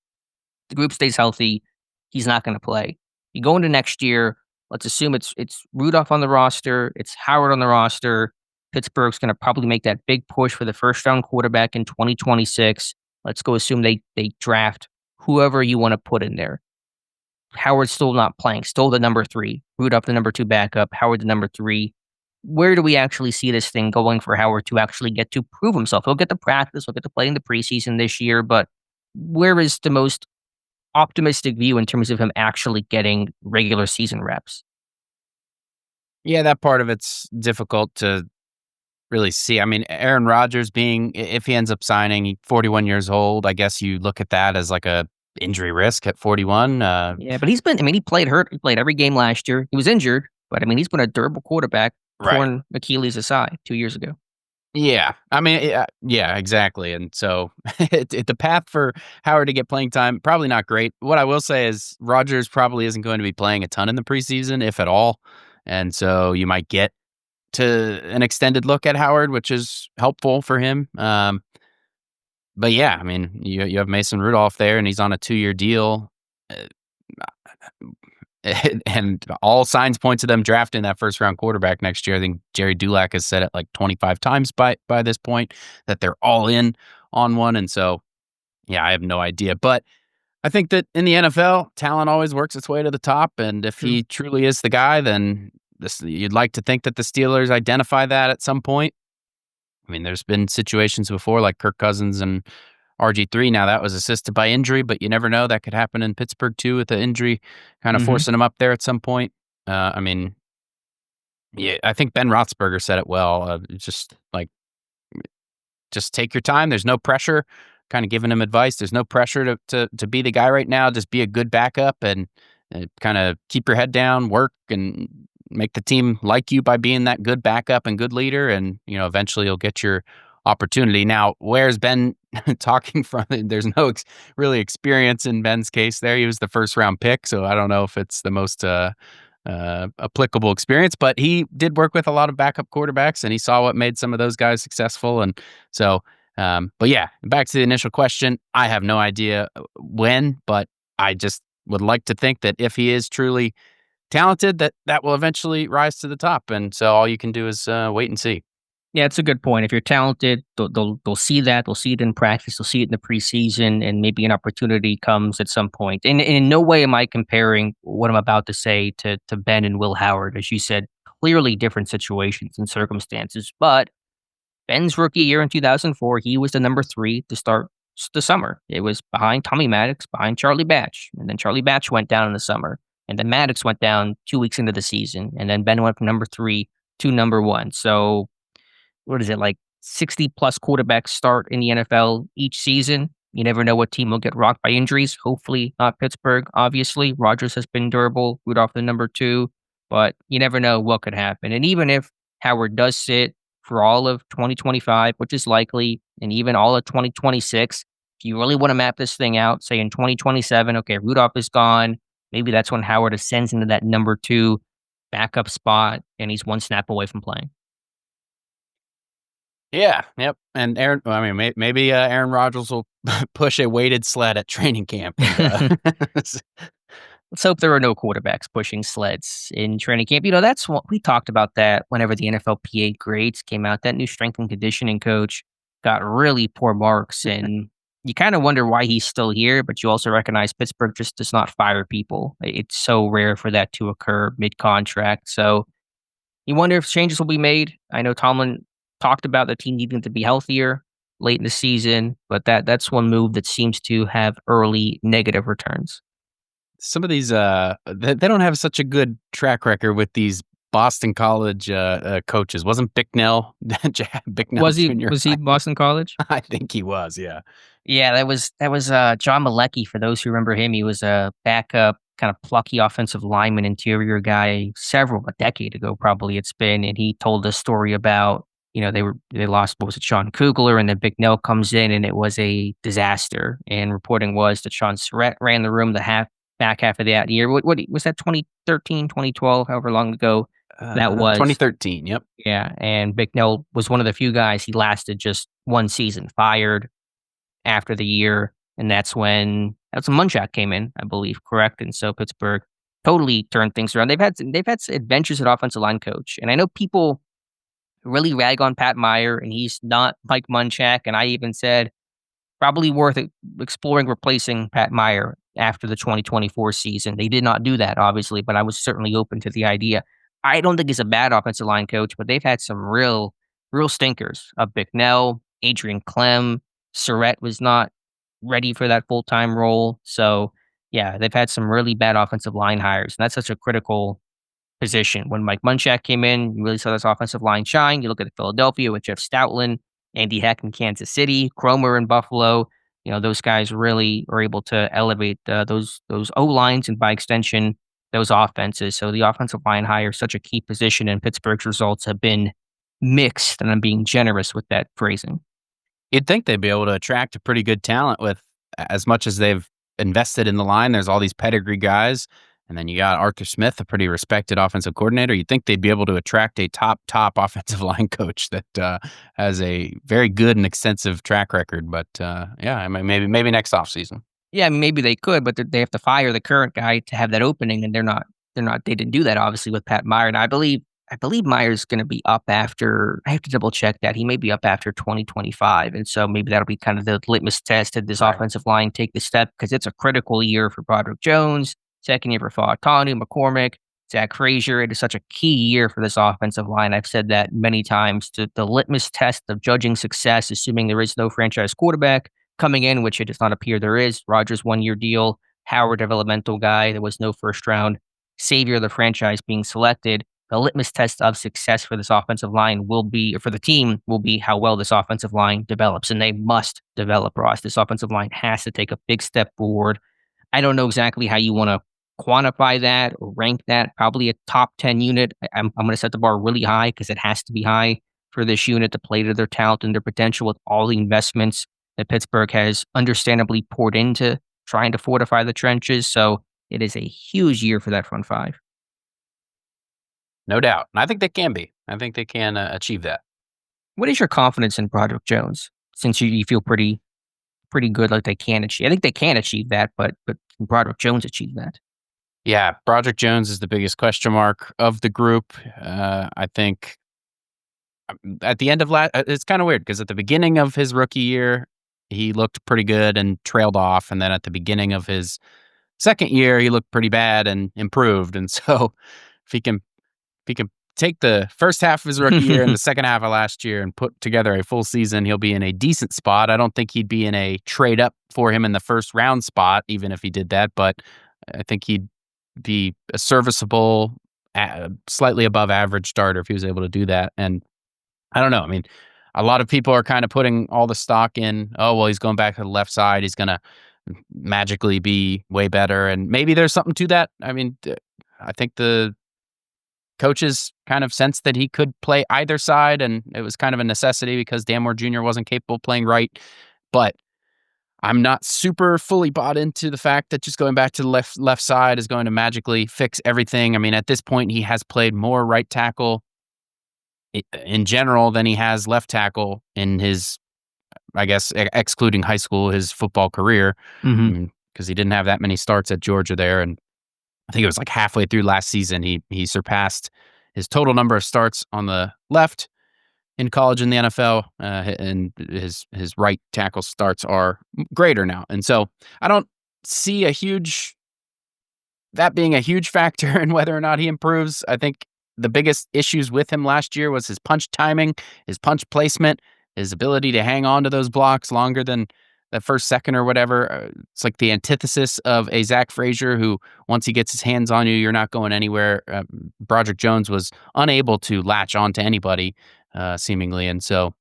the group stays healthy, he's not going to play. You go into next year, let's assume it's Rudolph on the roster, it's Howard on the roster. Pittsburgh's going to probably make that big push for the first-round quarterback in 2026. Let's go assume they draft whoever you want to put in there. Howard's still not playing, still the number 3. Rudolph the number 2 backup, Howard the number 3. Where do we actually see this thing going for Howard to actually get to prove himself? He'll get to practice, he'll get to play in the preseason this year, but where is the most optimistic view in terms of him actually getting regular season reps? Yeah, that part of it's difficult to really see. Aaron Rodgers if he ends up signing, 41 years old, I guess you look at that as like a injury risk at 41. Yeah, but he played hurt. He played every game last year. He was injured, but he's been a durable quarterback, torn Achilles aside 2 years ago. Yeah. Yeah, exactly. And so the path for Howard to get playing time, probably not great. What I will say is Rodgers probably isn't going to be playing a ton in the preseason, if at all. And so you might get to an extended look at Howard, which is helpful for him. But yeah, you have Mason Rudolph there, and he's on a 2-year deal. And all signs point to them drafting that first-round quarterback next year. I think Jerry Dulac has said it like 25 times by this point that they're all in on one. And so, yeah, I have no idea. But I think that in the NFL, talent always works its way to the top. And if he truly is the guy, then you'd like to think that the Steelers identify that at some point. There's been situations before like Kirk Cousins and RG3. Now that was assisted by injury, but you never know. That could happen in Pittsburgh too, with the injury kind of forcing him up there at some point. Yeah, I think Ben Roethlisberger said it well. Just take your time. There's no pressure. Kind of giving him advice. There's no pressure to be the guy right now. Just be a good backup and kind of keep your head down, work, and make the team like you by being that good backup and good leader. And eventually you'll get your opportunity. Now, where's Ben talking from? There's no really experience in Ben's case there. He was the first round pick, so I don't know if it's the most applicable experience, but he did work with a lot of backup quarterbacks, and he saw what made some of those guys successful. And so, but yeah, back to the initial question, I have no idea when, but I just would like to think that if he is truly talented, that will eventually rise to the top. And so all you can do is wait and see. Yeah, it's a good point. If you're talented, they'll see that. They'll see it in practice. They'll see it in the preseason, and maybe an opportunity comes at some point. And in no way am I comparing what I'm about to say to Ben and Will Howard, as you said. Clearly different situations and circumstances. But Ben's rookie year in 2004, he was the number 3 to start the summer. It was behind Tommy Maddox, behind Charlie Batch, and then Charlie Batch went down in the summer, and then Maddox went down 2 weeks into the season, and then Ben went from number 3 to number 1. So what is it, like 60 plus quarterbacks start in the NFL each season. You never know what team will get rocked by injuries. Hopefully not Pittsburgh, obviously. Rodgers has been durable, Rudolph the number 2, but you never know what could happen. And even if Howard does sit for all of 2025, which is likely, and even all of 2026, if you really want to map this thing out, say in 2027, okay, Rudolph is gone. Maybe that's when Howard ascends into that number 2 backup spot, and he's one snap away from playing. Yeah, yep. And Aaron, I mean, maybe Aaron Rodgers will push a weighted sled at training camp. And, Let's hope there are no quarterbacks pushing sleds in training camp. That's what we talked about that whenever the NFLPA grades came out. That new strength and conditioning coach got really poor marks, and you kind of wonder why he's still here, but you also recognize Pittsburgh just does not fire people. It's so rare for that to occur mid-contract. So you wonder if changes will be made. I know Tomlin talked about the team needing to be healthier late in the season, but that's one move that seems to have early negative returns. some of these they don't have such a good track record with these Boston College coaches. Wasn't Bicknell Bicknell Was he Jr. was he Boston College? I think he was. Yeah. Yeah, that was John Malecki. For those who remember him, he was a backup, kind of plucky offensive lineman, interior guy, a decade ago probably it's been, and he told a story about they lost, what was it, Sean Kugler, and then Bicknell comes in, and it was a disaster. And reporting was that Sean Surratt ran the room back half of that year. What was that, 2013, 2012, however long ago that was? 2013. Yep. Yeah, and Bicknell was one of the few guys. He lasted just one season, fired after the year, and that's when Munchak came in, I believe, correct? And so Pittsburgh totally turned things around. They've had adventures at offensive line coach, and I know people really rag on Pat Meyer, and he's not Mike Munchak, and I even said probably worth exploring replacing Pat Meyer after the 2024 season. They did not do that, obviously, but I was certainly open to the idea. I don't think he's a bad offensive line coach, but they've had some real stinkers of Bicknell, Adrian Clem. Surratt was not ready for that full-time role. So, yeah, they've had some really bad offensive line hires, and that's such a critical position. When Mike Munchak came in, you really saw this offensive line shine. You look at Philadelphia with Jeff Stoutland, Andy Heck in Kansas City, Cromer in Buffalo. Those guys really are able to elevate those O-lines and by extension, those offenses. So the offensive line hire is such a key position, and Pittsburgh's results have been mixed, and I'm being generous with that phrasing. You'd think they'd be able to attract a pretty good talent with as much as they've invested in the line. There's all these pedigree guys, and then you got Arthur Smith, a pretty respected offensive coordinator. You'd think they'd be able to attract a top offensive line coach that has a very good and extensive track record. But yeah, I mean, maybe next offseason. Yeah, I mean, maybe they could, but they have to fire the current guy to have that opening, and they're not. They didn't do that, obviously, with Pat Meyer. And I believe Meyer's going to be up after. I have to double check that. He may be up after 2025, and so maybe that'll be kind of the litmus test. Did this offensive line take the step? Because it's a critical year for Broderick Jones, second year for Fautanu, McCormick, Zach Frazier. It is such a key year for this offensive line. I've said that many times. The litmus test of judging success, assuming there is no franchise quarterback coming in, which it does not appear there is. Rodgers 1-year deal, Howard developmental guy. There was no first round savior of the franchise being selected. The litmus test of success for this offensive line will be, or for the team, will be how well this offensive line develops. And they must develop, Ross. This offensive line has to take a big step forward. I don't know exactly how you want to quantify that or rank that. Probably a top 10 unit. I'm going to set the bar really high because it has to be high for this unit to play to their talent and their potential with all the investments that Pittsburgh has understandably poured into trying to fortify the trenches. So it is a huge year for that front five. No doubt. And I think they can be. I think they can achieve that. What is your confidence in Broderick Jones? Since you feel pretty good, like they can achieve. I think they can achieve that, but can Broderick Jones achieve that? Yeah, Broderick Jones is the biggest question mark of the group. I think at the end of it's kind of weird because at the beginning of his rookie year, he looked pretty good and trailed off, and then at the beginning of his second year, he looked pretty bad and improved. And so, if he can take the first half of his rookie year and the second half of last year and put together a full season, he'll be in a decent spot. I don't think he'd be in a trade up for him in the first round spot, even if he did that. But I think he'd be a serviceable, slightly above average starter if he was able to do that. And I don't know. I mean, a lot of people are kind of putting all the stock in, oh, well, he's going back to the left side. He's going to magically be way better. And maybe there's something to that. I mean, I think the coaches kind of sensed that he could play either side, and it was kind of a necessity because Dan Moore Jr. wasn't capable of playing right. But I'm not super fully bought into the fact that just going back to the left side is going to magically fix everything. I mean, at this point, he has played more right tackle in general than he has left tackle in his, I guess, excluding high school, his football career, because he didn't have that many starts at Georgia there. And I think it was like halfway through last season, he surpassed his total number of starts on the left in college in the NFL, and his right tackle starts are greater now. And so I don't see that being a huge factor in whether or not he improves. I think the biggest issues with him last year was his punch timing, his punch placement, his ability to hang on to those blocks longer than that first second or whatever. It's like the antithesis of a Zach Frazier who, once he gets his hands on you, you're not going anywhere. Broderick Jones was unable to latch on to anybody, seemingly. And so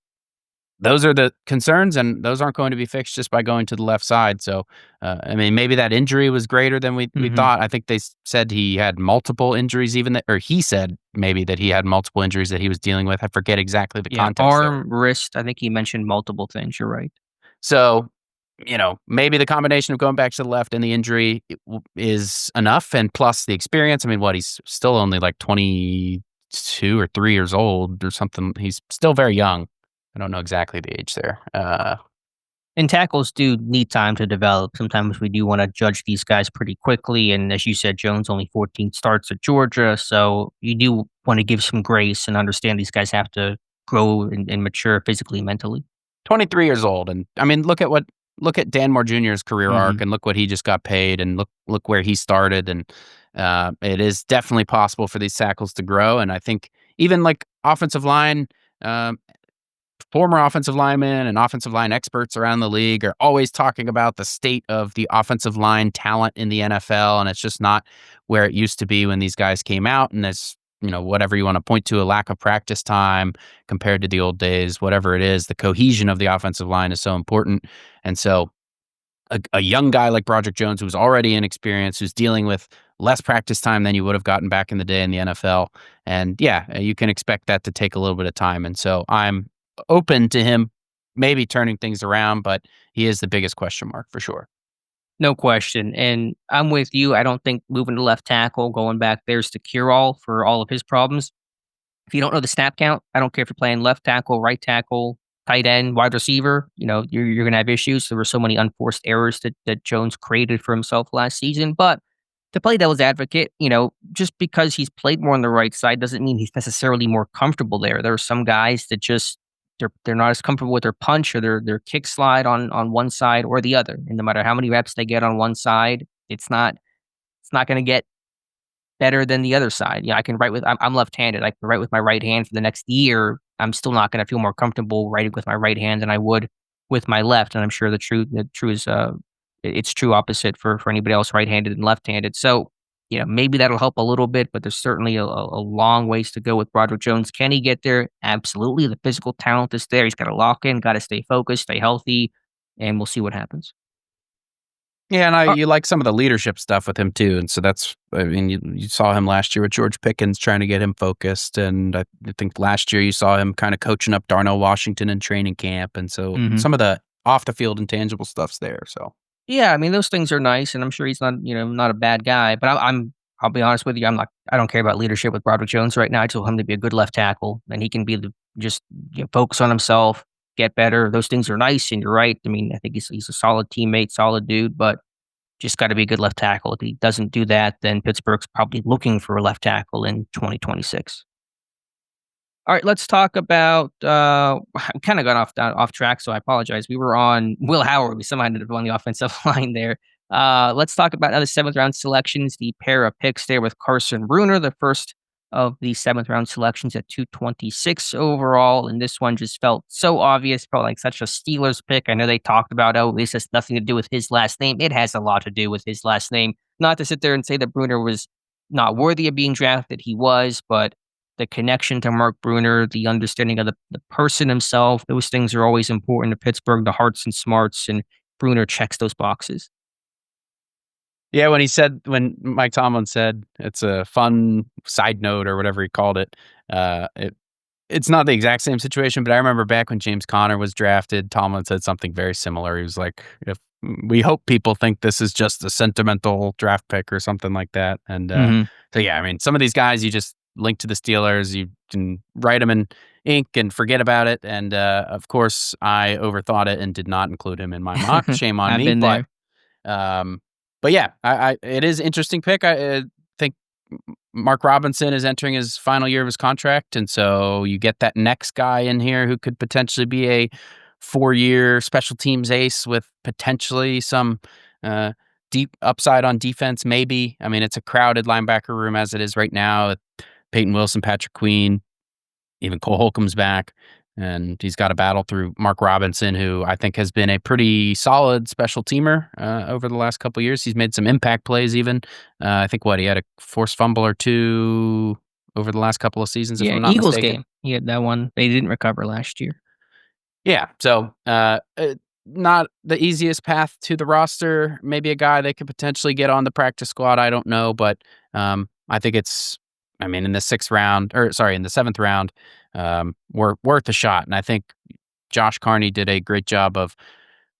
those are the concerns, and those aren't going to be fixed just by going to the left side. So, I mean, maybe that injury was greater than we thought. I think they said he had multiple injuries, or he said maybe that he had multiple injuries that he was dealing with. I forget exactly the context. Arm, wrist. I think he mentioned multiple things. You're right. So, maybe the combination of going back to the left and the injury is enough, and plus the experience. I mean, he's still only like 22 or 3 years old or something. He's still very young. I don't know exactly the age there. And tackles do need time to develop. Sometimes we do want to judge these guys pretty quickly. And as you said, Jones only 14 starts at Georgia. So you do want to give some grace and understand these guys have to grow and mature physically, mentally. 23 years old. And I mean, look at Dan Moore Jr.'s career arc, and look what he just got paid, and look where he started. And it is definitely possible for these tackles to grow. And I think even like offensive line, former offensive linemen and offensive line experts around the league are always talking about the state of the offensive line talent in the NFL, and it's just not where it used to be when these guys came out. And there's, whatever you want to point to, a lack of practice time compared to the old days, whatever it is, the cohesion of the offensive line is so important. And so a young guy like Broderick Jones, who's already inexperienced, who's dealing with less practice time than you would have gotten back in the day in the NFL. And yeah, you can expect that to take a little bit of time. And so I'm open to him maybe turning things around, but he is the biggest question mark for sure. No question. And I'm with you. I don't think moving to left tackle, going back there's the cure-all for all of his problems. If you don't know the snap count, I don't care if you're playing left tackle, right tackle, tight end, wide receiver, you're going to have issues. There were so many unforced errors that Jones created for himself last season. But to play devil's advocate, just because he's played more on the right side doesn't mean he's necessarily more comfortable there. There are some guys that just they're not as comfortable with their punch or their kick slide on one side or the other. And no matter how many reps they get on one side, it's not going to get better than the other side. I can write with I'm left-handed. I can write with my right hand for the next year. I'm still not going to feel more comfortable writing with my right hand than I would with my left. And I'm sure the true is it's true opposite for anybody else right-handed and left-handed. So maybe that'll help a little bit, but there's certainly a long ways to go with Broderick Jones. Can he get there? Absolutely. The physical talent is there. He's got to lock in, got to stay focused, stay healthy, and we'll see what happens. Yeah, and you like some of the leadership stuff with him too. And so you saw him last year with George Pickens trying to get him focused. And I think last year you saw him kind of coaching up Darnell Washington in training camp. And so some of the off the field intangible stuff's there. So yeah, I mean, those things are nice, and I'm sure he's not a bad guy. But I'm I'll be honest with you. I don't care about leadership with Broderick Jones right now. I told him to be a good left tackle, and he can be just focus on himself, get better. Those things are nice, and you're right. I mean, I think he's a solid teammate, solid dude, but just got to be a good left tackle. If he doesn't do that, then Pittsburgh's probably looking for a left tackle in 2026. All right, let's talk about. I'm kind of got off track, so I apologize. We were on Will Howard. We somehow ended up on the offensive line there. Let's talk about other seventh round selections. The pair of picks there with Carson Bruener, the first of the seventh round selections at 226 overall, and this one just felt so obvious, felt like such a Steelers pick. I know they talked about, this has nothing to do with his last name. It has a lot to do with his last name. Not to sit there and say that Bruener was not worthy of being drafted. He was, but the connection to Mark Bruener, the understanding of the person himself, those things are always important to Pittsburgh, the hearts and smarts, and Bruener checks those boxes. Yeah, when Mike Tomlin said it's a fun side note or whatever he called it, it's not the exact same situation, but I remember back when James Conner was drafted, Tomlin said something very similar. He was like, "If we hope people think this is just a sentimental draft pick or something like that." And so, yeah, I mean, some of these guys you just link to the Steelers, you can write them in ink and forget about it. And of course, I overthought it and did not include him in my mock. Shame on I've me, been there. but yeah, it is interesting pick. I think Mark Robinson is entering his final year of his contract, and so you get that next guy in here who could potentially be a 4-year special teams ace with potentially some deep upside on defense. Maybe, I mean, it's a crowded linebacker room as it is right now. Peyton Wilson, Patrick Queen, even Cole Holcomb's back. And he's got to battle through Mark Robinson, who I think has been a pretty solid special teamer over the last couple of years. He's made some impact plays even. I think he had a forced fumble or two over the last couple of seasons, if I'm not Eagles mistaken. game. He had that one. They didn't recover last year. Yeah, so not the easiest path to the roster. Maybe a guy they could potentially get on the practice squad. I don't know, but I think in the seventh round, worth a shot. And I think Josh Carney did a great job of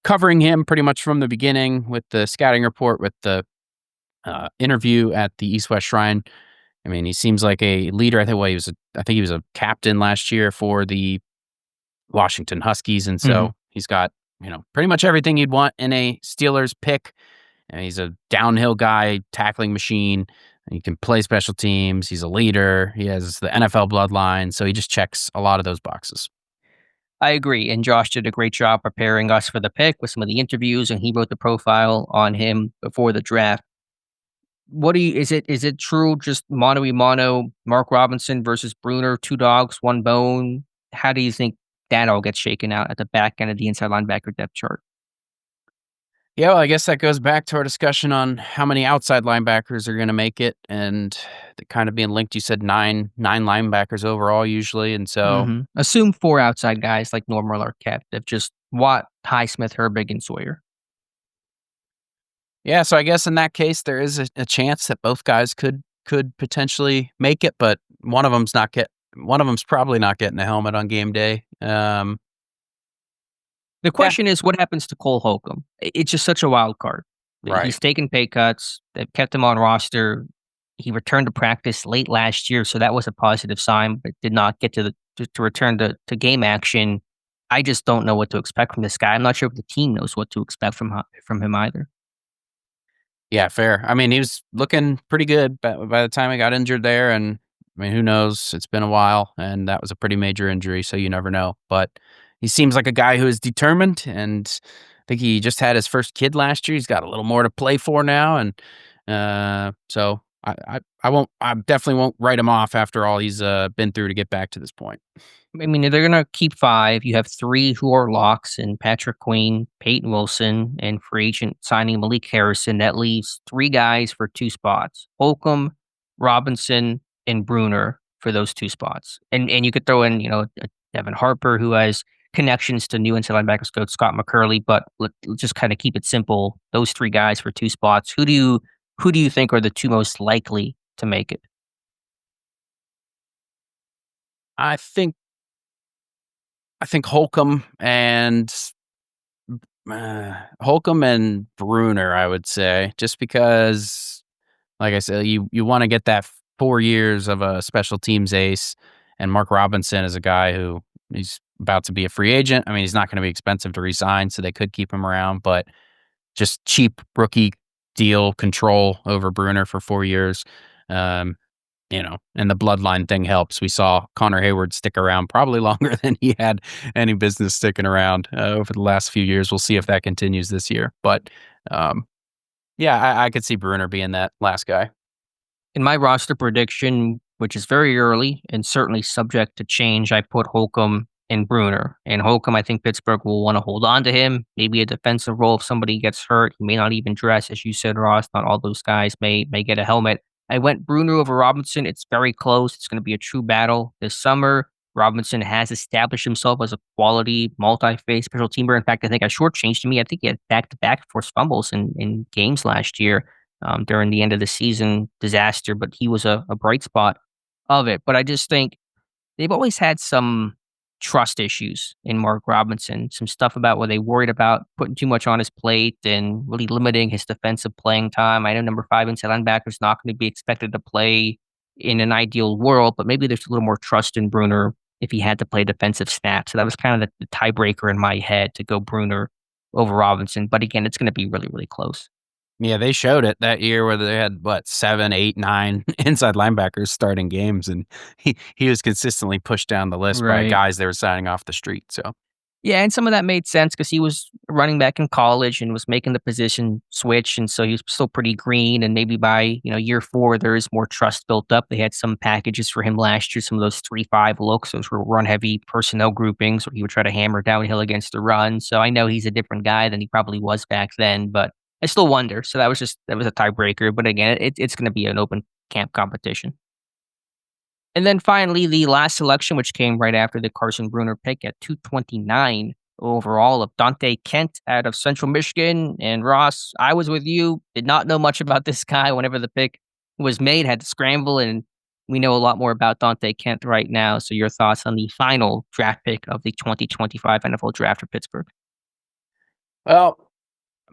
covering him pretty much from the beginning with the scouting report, with the interview at the East West Shrine. I mean, he seems like a leader. I think he was a captain last year for the Washington Huskies, and so he's got pretty much everything you'd want in a Steelers pick. And he's a downhill guy, tackling machine. He can play special teams. He's a leader. He has the NFL bloodline, so he just checks a lot of those boxes. I agree, and Josh did a great job preparing us for the pick with some of the interviews, and he wrote the profile on him before the draft. Is it true, just mano a mano, Mark Robinson versus Bruener, two dogs, one bone? How do you think that all gets shaken out at the back end of the inside linebacker depth chart? Yeah, well, I guess that goes back to our discussion on how many outside linebackers are going to make it, and kind of being linked. You said nine linebackers overall usually, and so Assume 4 outside guys like normal are captive, just Watt, Highsmith, Herbig, and Sawyer. yeah. So I guess in that case, there is a chance that both guys could potentially make it, but one of them's probably not getting a helmet on game day. The question is, what happens to Cole Holcomb? It's just such a wild card. Right. He's taken pay cuts. They've kept him on roster. He returned to practice late last year, so that was a positive sign, but did not get to return to game action. I just don't know what to expect from this guy. I'm not sure if the team knows what to expect from him either. Yeah, fair. I mean, he was looking pretty good by the time he got injured there, and I mean, who knows? It's been a while, and that was a pretty major injury, so you never know. But he seems like a guy who is determined, and I think he just had his first kid last year. He's got a little more to play for now, and so I definitely won't write him off after all he's been through to get back to this point. I mean, they're going to keep 5. You have 3 who are locks in Patrick Queen, Peyton Wilson, and free agent signing Malik Harrison. That leaves 3 guys for 2 spots: Holcomb, Robinson, and Bruener for those 2 spots. And you could throw in, Devin Harper, who has connections to new inside linebackers coach Scott McCurley, but let's just kind of keep it simple. Those 3 guys for 2 spots. Who do you think are the 2 most likely to make it? I think Holcomb and Bruener, I would say, just because like I said, you want to get that 4 years of a special teams ace. And Mark Robinson is a guy who he's about to be a free agent. I mean, he's not going to be expensive to re-sign, so they could keep him around, but just cheap rookie deal control over Bruener for 4 years. And the bloodline thing helps. We saw Connor Hayward stick around probably longer than he had any business sticking around over the last few years. We'll see if that continues this year. But I could see Bruener being that last guy. In my roster prediction, which is very early and certainly subject to change, I put Holcomb and Bruener. And Holcomb, I think Pittsburgh will want to hold on to him. Maybe a defensive role if somebody gets hurt. He may not even dress, as you said, Ross. Not all those guys may get a helmet. I went Bruener over Robinson. It's very close. It's going to be a true battle this summer. Robinson has established himself as a quality multi-phase special teamer. In fact, I think I shortchanged me. I think he had back-to-back forced fumbles in games last year during the end of the season disaster, but he was a bright spot of it. But I just think they've always had some trust issues in Mark Robinson, some stuff about where they worried about putting too much on his plate and really limiting his defensive playing time. I know number 5 inside linebacker is not going to be expected to play in an ideal world, but maybe there's a little more trust in Bruener if he had to play defensive snaps. So that was kind of the tiebreaker in my head to go Bruener over Robinson. But again, it's going to be really, really close. Yeah, they showed it that year where they had 7, 8, 9 inside linebackers starting games, and he was consistently pushed down the list by guys they were signing off the street. So yeah, and some of that made sense because he was running back in college and was making the position switch, and so he was still pretty green. And maybe by year 4, there is more trust built up. They had some packages for him last year, some of those 3-5 looks, those were run heavy personnel groupings where he would try to hammer downhill against the run. So I know he's a different guy than he probably was back then, but I still wonder. So that was a tiebreaker. But again, it's going to be an open camp competition. And then finally, the last selection, which came right after the Carson Bruener pick at 229 overall, of Donte Kent out of Central Michigan. And Ross, I was with you, did not know much about this guy whenever the pick was made, had to scramble, and we know a lot more about Donte Kent right now. So your thoughts on the final draft pick of the 2025 NFL Draft for Pittsburgh? Well,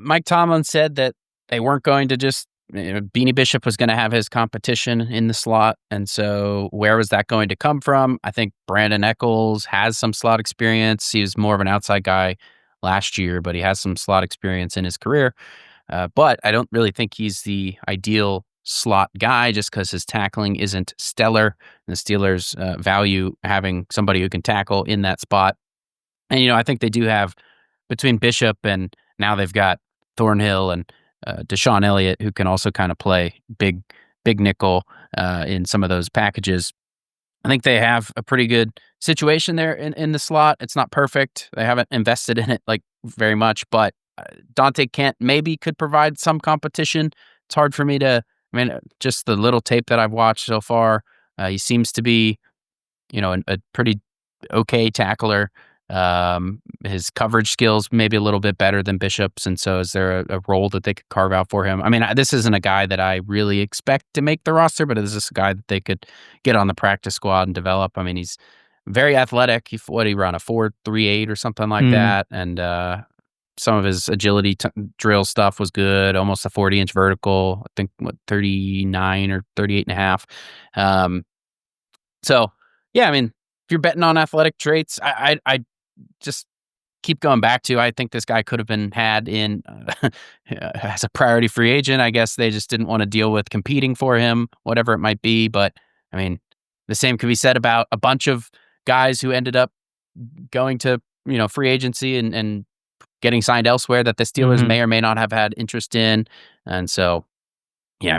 Mike Tomlin said that they weren't going to just, Beanie Bishop was going to have his competition in the slot. And so where was that going to come from? I think Brandon Echols has some slot experience. He was more of an outside guy last year, but he has some slot experience in his career. But I don't really think he's the ideal slot guy just because his tackling isn't stellar. And the Steelers value having somebody who can tackle in that spot. And, I think they do have, between Bishop and now they've got Thornhill and Deshaun Elliott, who can also kind of play big nickel in some of those packages. I think they have a pretty good situation there in the slot. It's not perfect. They haven't invested in it like very much, but Donte Kent maybe could provide some competition. It's hard for me to, just the little tape that I've watched so far, he seems to be, a pretty okay tackler. His coverage skills maybe a little bit better than Bishop's, and so is there a role that they could carve out for him? This isn't a guy that I really expect to make the roster, but is this a guy that they could get on the practice squad and develop? He's very athletic. He run a 4.38 or something like that, and some of his agility drill stuff was good. Almost a 40-inch vertical. I think 39 or 38 and a half. So yeah, if you're betting on athletic traits, I just keep going back to, I think this guy could have been had in as a priority free agent. I guess they just didn't want to deal with competing for him, whatever it might be. But the same could be said about a bunch of guys who ended up going to, free agency and getting signed elsewhere that the Steelers may or may not have had interest in. And so, yeah,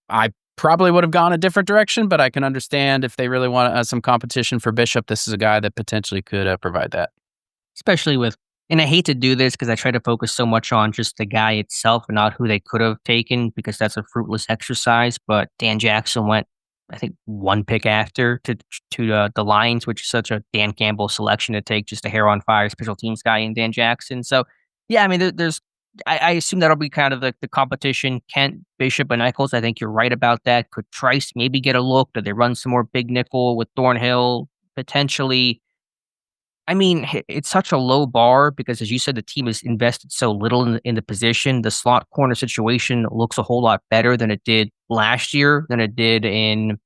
I probably would have gone a different direction, but I can understand if they really want some competition for Bishop. This is a guy that potentially could provide that. Especially and I hate to do this because I try to focus so much on just the guy itself and not who they could have taken because that's a fruitless exercise. But Dan Jackson went, I think, one pick after to the Lions, which is such a Dan Campbell selection to take just a hair on fire special teams guy in Dan Jackson. So, yeah, there's I assume that'll be kind of the competition. Kent, Bishop, and Echols. I think you're right about that. Could Trice maybe get a look? Do they run some more big nickel with Thornhill? Potentially. I mean, it's such a low bar because, as you said, the team has invested so little in the position. The slot corner situation looks a whole lot better than it did last year, than it did in,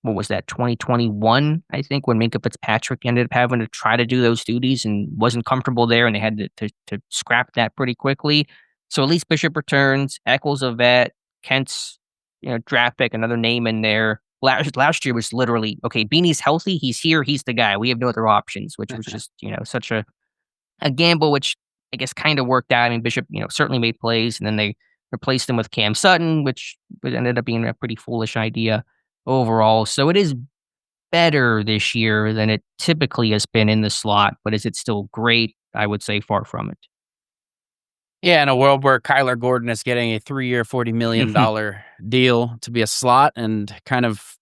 what was that, 2021, I think, when Minka Fitzpatrick ended up having to try to do those duties and wasn't comfortable there, and they had to scrap that pretty quickly. So at least Bishop returns, Eccles a vet, Kent's, draft pick, another name in there. Last year was literally, okay, Beanie's healthy, he's here, he's the guy. We have no other options, which was just, such a gamble, which I guess kind of worked out. I mean, Bishop, certainly made plays, and then they replaced him with Cam Sutton, which ended up being a pretty foolish idea overall. So it is better this year than it typically has been in the slot, but is it still great? I would say far from it. Yeah, in a world where Kyler Gordon is getting a 3-year, $40 million deal to be a slot and kind of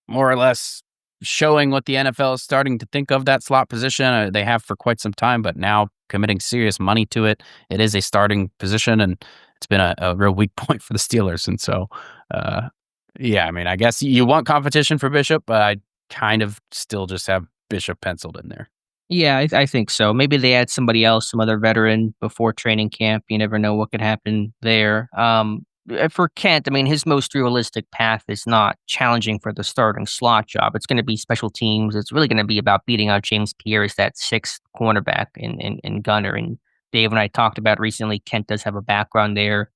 more or less showing what the NFL is starting to think of that slot position. They have for quite some time, but now committing serious money to it. It is a starting position, and it's been a real weak point for the Steelers. And so, yeah, I mean, I guess you want competition for Bishop, but I kind of still just have Bishop penciled in there. Yeah, I think so. Maybe they add somebody else, some other veteran before training camp. You never know what could happen there. For Kent, I mean, his most realistic path is not challenging for the starting slot job. It's going to be special teams. It's really going to be about beating out James Pierre as that sixth cornerback in Gunner. And Dave and I talked about recently, Kent does have a background there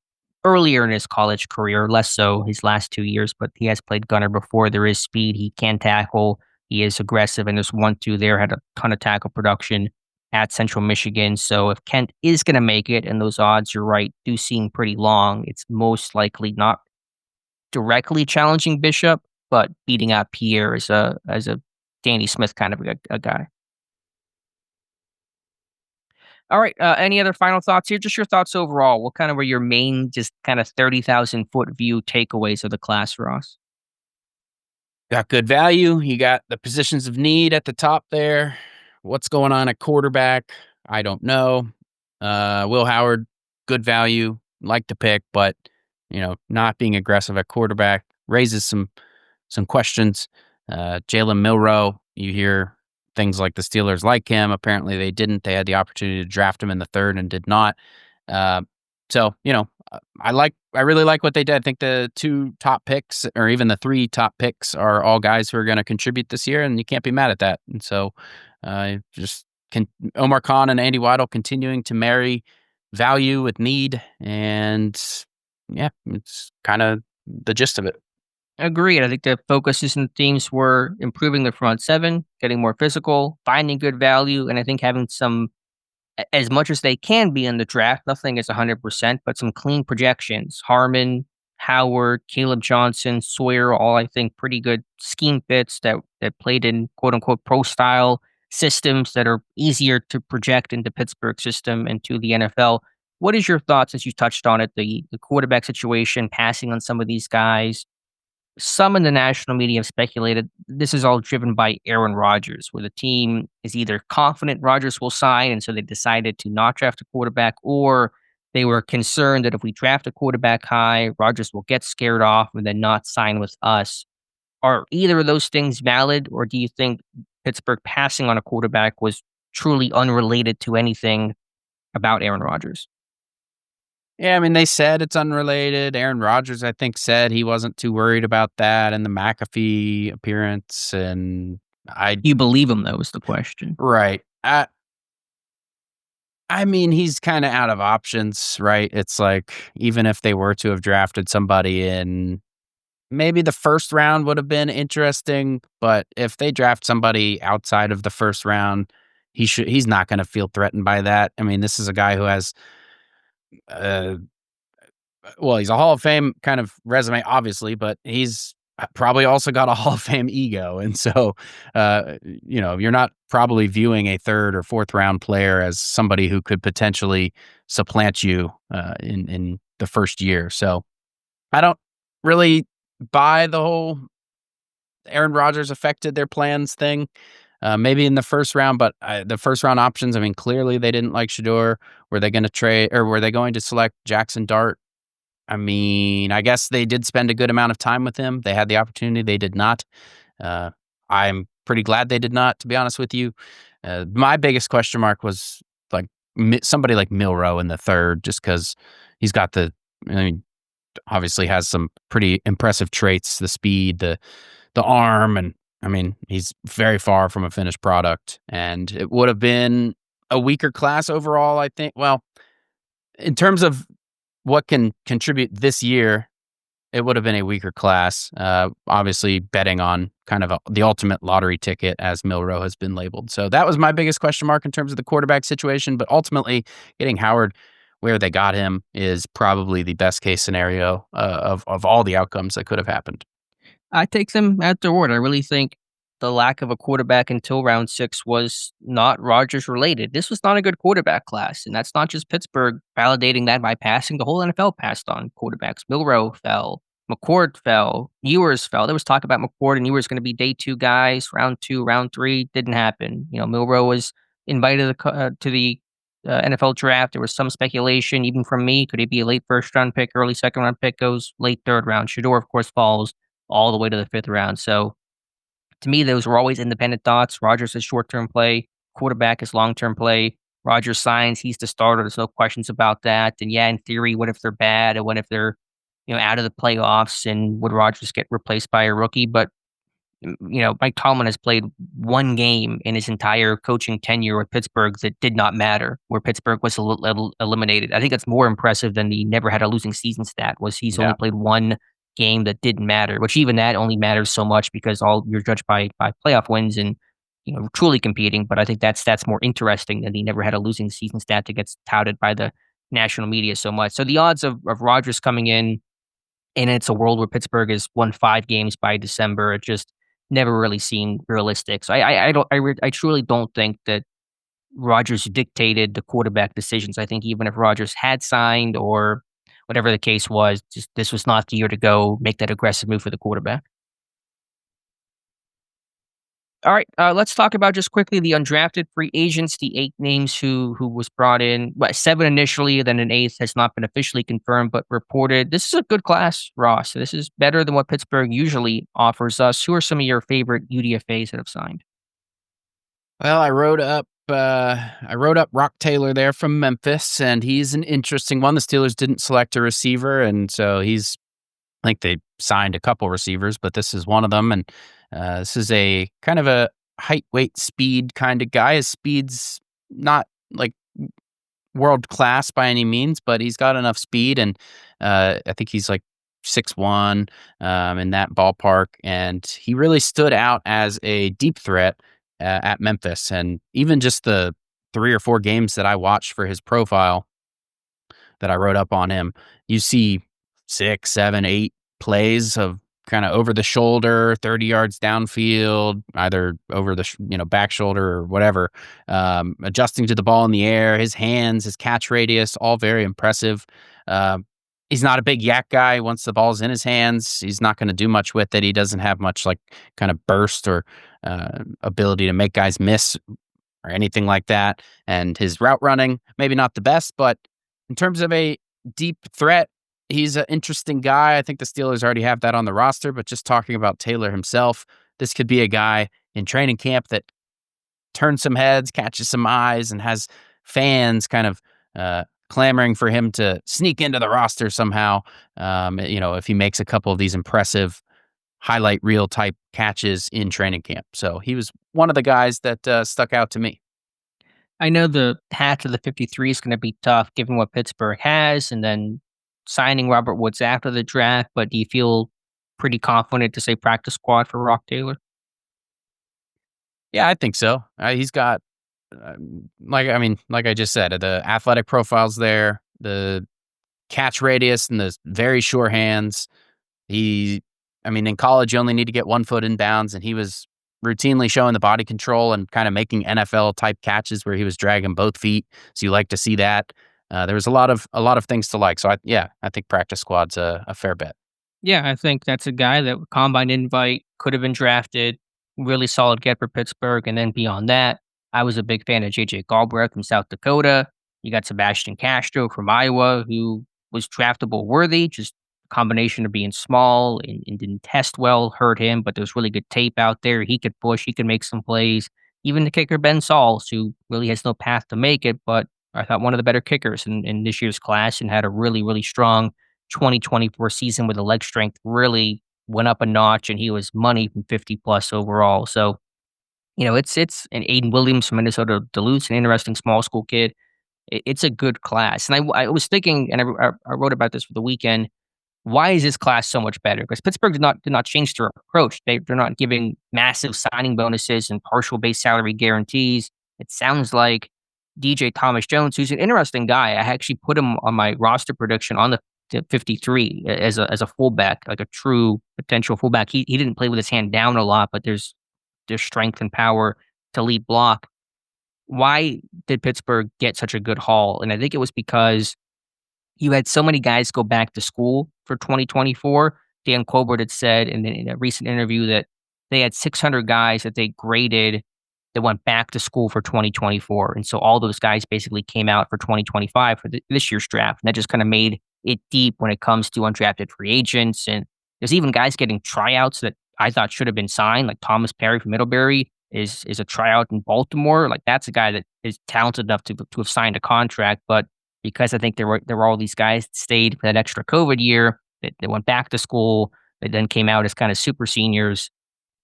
earlier in his college career, less so his last 2 years, but he has played Gunner before. There is speed. He can tackle. He is aggressive, and there's 1-2 there, had a ton of tackle production at Central Michigan. So if Kent is going to make it, and those odds, you're right, do seem pretty long, it's most likely not directly challenging Bishop, but beating out Pierre as a Danny Smith kind of a guy. All right. Any other final thoughts here? Just your thoughts overall. What kind of were your main, just kind of 30,000-foot view takeaways of the class, Ross? Got good value. You got the positions of need at the top there. What's going on at quarterback? I don't know. Will Howard, good value. Like to pick, but not being aggressive at quarterback raises some questions. Jalen Milroe, you hear things like the Steelers like him. Apparently they didn't. They had the opportunity to draft him in the third and did not. So, I really like what they did. I think the 2 top picks, or even the 3 top picks, are all guys who are going to contribute this year, and you can't be mad at that. And so, Omar Khan and Andy Weidel continuing to marry value with need, and yeah, it's kind of the gist of it. Agreed. I think the focuses and themes were improving the front seven, getting more physical, finding good value, and I think having some, as much as they can be in the draft, nothing is 100%, but some clean projections. Harmon, Howard, Caleb Johnson, Sawyer, all I think pretty good scheme fits that played in quote unquote pro style systems that are easier to project into Pittsburgh system and to the NFL. What is your thoughts, as you touched on it, the quarterback situation, passing on some of these guys? Some in the national media have speculated this is all driven by Aaron Rodgers, where the team is either confident Rodgers will sign, and so they decided to not draft a quarterback, or they were concerned that if we draft a quarterback high, Rodgers will get scared off and then not sign with us. Are either of those things valid, or do you think Pittsburgh passing on a quarterback was truly unrelated to anything about Aaron Rodgers? Yeah, I mean, they said it's unrelated. Aaron Rodgers, I think, said he wasn't too worried about that and the McAfee appearance. And You believe him, though, is the question. Right. I mean, he's kind of out of options, right? It's like, even if they were to have drafted somebody in maybe the first round would have been interesting, but if they draft somebody outside of the first round, he's not going to feel threatened by that. I mean, this is a guy who has uh, well, he's a Hall of Fame kind of resume, obviously, but he's probably also got a Hall of Fame ego. And so, you're not probably viewing a third or fourth round player as somebody who could potentially supplant you in the first year. So I don't really buy the whole Aaron Rodgers affected their plans thing. Maybe in the first round, but the first round options, I mean, clearly they didn't like Shador. Were they going to trade, or were they going to select Jackson Dart? I mean, I guess they did spend a good amount of time with him. They had the opportunity. They did not. I'm pretty glad they did not, to be honest with you. My biggest question mark was like somebody like Milroe in the third, just because he's got obviously has some pretty impressive traits, the speed, the arm, and he's very far from a finished product. And it would have been a weaker class overall, I think. Well, in terms of what can contribute this year, it would have been a weaker class. Obviously, betting on kind of the ultimate lottery ticket, as Milroe has been labeled. So that was my biggest question mark in terms of the quarterback situation. But ultimately, getting Howard where they got him is probably the best case scenario of all the outcomes that could have happened. I take them at their word. I really think the lack of a quarterback until round 6 was not Rodgers related. This was not a good quarterback class, and that's not just Pittsburgh validating that by passing. The whole NFL passed on quarterbacks. Milroe fell, McCord fell, Ewers fell. There was talk about McCord and Ewers going to be day 2 guys, round 2, round 3. Didn't happen. Milroe was invited to the NFL draft. There was some speculation, even from me. Could he be a late first round pick, early second round pick? Goes late third round. Shador, of course, falls all the way to the 5th round. So to me, those were always independent thoughts. Rodgers is short-term play. Quarterback is long-term play. Rodgers signs. He's the starter. There's no questions about that. And yeah, in theory, what if they're bad? And what if they're, out of the playoffs? And would Rodgers get replaced by a rookie? But, Mike Tomlin has played one game in his entire coaching tenure with Pittsburgh that did not matter, where Pittsburgh was eliminated. I think that's more impressive than the never had a losing season stat, was he's only played one game that didn't matter, which even that only matters so much because all you're judged by playoff wins and truly competing. But I think that's more interesting than he never had a losing season stat that gets touted by the national media so much. So the odds of Rodgers coming in, and it's a world where Pittsburgh has won 5 games by December, it just never really seemed realistic. So I truly don't think that Rodgers dictated the quarterback decisions. I think even if Rodgers had signed or whatever the case was, just this was not the year to go make that aggressive move for the quarterback. All right, let's talk about just quickly the undrafted free agents, the 8 names who was brought in. 7 initially, then an 8th has not been officially confirmed, but reported. This is a good class, Ross. This is better than what Pittsburgh usually offers us. Who are some of your favorite UDFAs that have signed? Well, I wrote up Rock Taylor there from Memphis, and he's an interesting one. The Steelers didn't select a receiver, and so I think they signed a couple receivers, but this is one of them. And this is a kind of a height, weight, speed kind of guy. His speed's not like world class by any means, but he's got enough speed. And I think he's like 6'1", in that ballpark. And he really stood out as a deep threat at Memphis. And even just the 3 or 4 games that I watched for his profile that I wrote up on him, you see 6, 7, 8 plays of kind of over the shoulder, 30 yards downfield, either over the back shoulder or whatever, adjusting to the ball in the air. His hands, his catch radius, all very impressive. He's not a big yak guy. Once the ball's in his hands, he's not going to do much with it. He doesn't have much like kind of burst or ability to make guys miss or anything like that. And his route running, maybe not the best, but in terms of a deep threat, he's an interesting guy. I think the Steelers already have that on the roster, but just talking about Taylor himself, this could be a guy in training camp that turns some heads, catches some eyes, and has fans kind of clamoring for him to sneak into the roster somehow. If he makes a couple of these impressive highlight reel type catches in training camp. So he was one of the guys that stuck out to me. I know the path to the 53 is going to be tough given what Pittsburgh has, and then signing Robert Woods after the draft, but do you feel pretty confident to say practice squad for Rock Taylor? Yeah, I think so. He's got, like I just said, the athletic profile's there, the catch radius and the very sure hands. In college, you only need to get 1 foot in bounds, and he was routinely showing the body control and kind of making NFL type catches where he was dragging both feet. So you like to see that. There was a lot of things to like. So I think practice squad's a fair bet. Yeah, I think that's a guy that combine invite could have been drafted. Really solid get for Pittsburgh. And then beyond that, I was a big fan of J.J. Galbraith from South Dakota. You got Sebastian Castro from Iowa, who was draftable worthy, just a combination of being small and didn't test well, hurt him, but there's really good tape out there. He could push, he could make some plays. even the kicker Ben Sauls, who really has no path to make it, but I thought one of the better kickers in this year's class and had a really, really strong 2024 season where the leg strength really went up a notch and he was money from 50 plus overall. So, it's an Aiden Williams from Minnesota Duluth, an interesting small school kid. It's a good class. And I was thinking, and I wrote about this for the weekend. Why is this class so much better? Because Pittsburgh did not change their approach. They're not giving massive signing bonuses and partial base salary guarantees. It sounds like DJ Thomas Jones, who's an interesting guy. I actually put him on my roster prediction on the 53 as a fullback, like a true potential fullback. He didn't play with his hand down a lot, but there's strength and power to lead block. Why did Pittsburgh get such a good haul? And I think it was because you had so many guys go back to school for 2024. Dan Colbert had said in a recent interview that they had 600 guys that they graded that went back to school for 2024. And so all those guys basically came out for 2025 for this year's draft. And that just kind of made it deep when it comes to undrafted free agents. And there's even guys getting tryouts that I thought should have been signed, like Thomas Perry from Middlebury is a tryout in Baltimore. Like that's a guy that is talented enough to have signed a contract, but because I think there were all these guys that stayed for that extra COVID year, that went back to school, that then came out as kind of super seniors.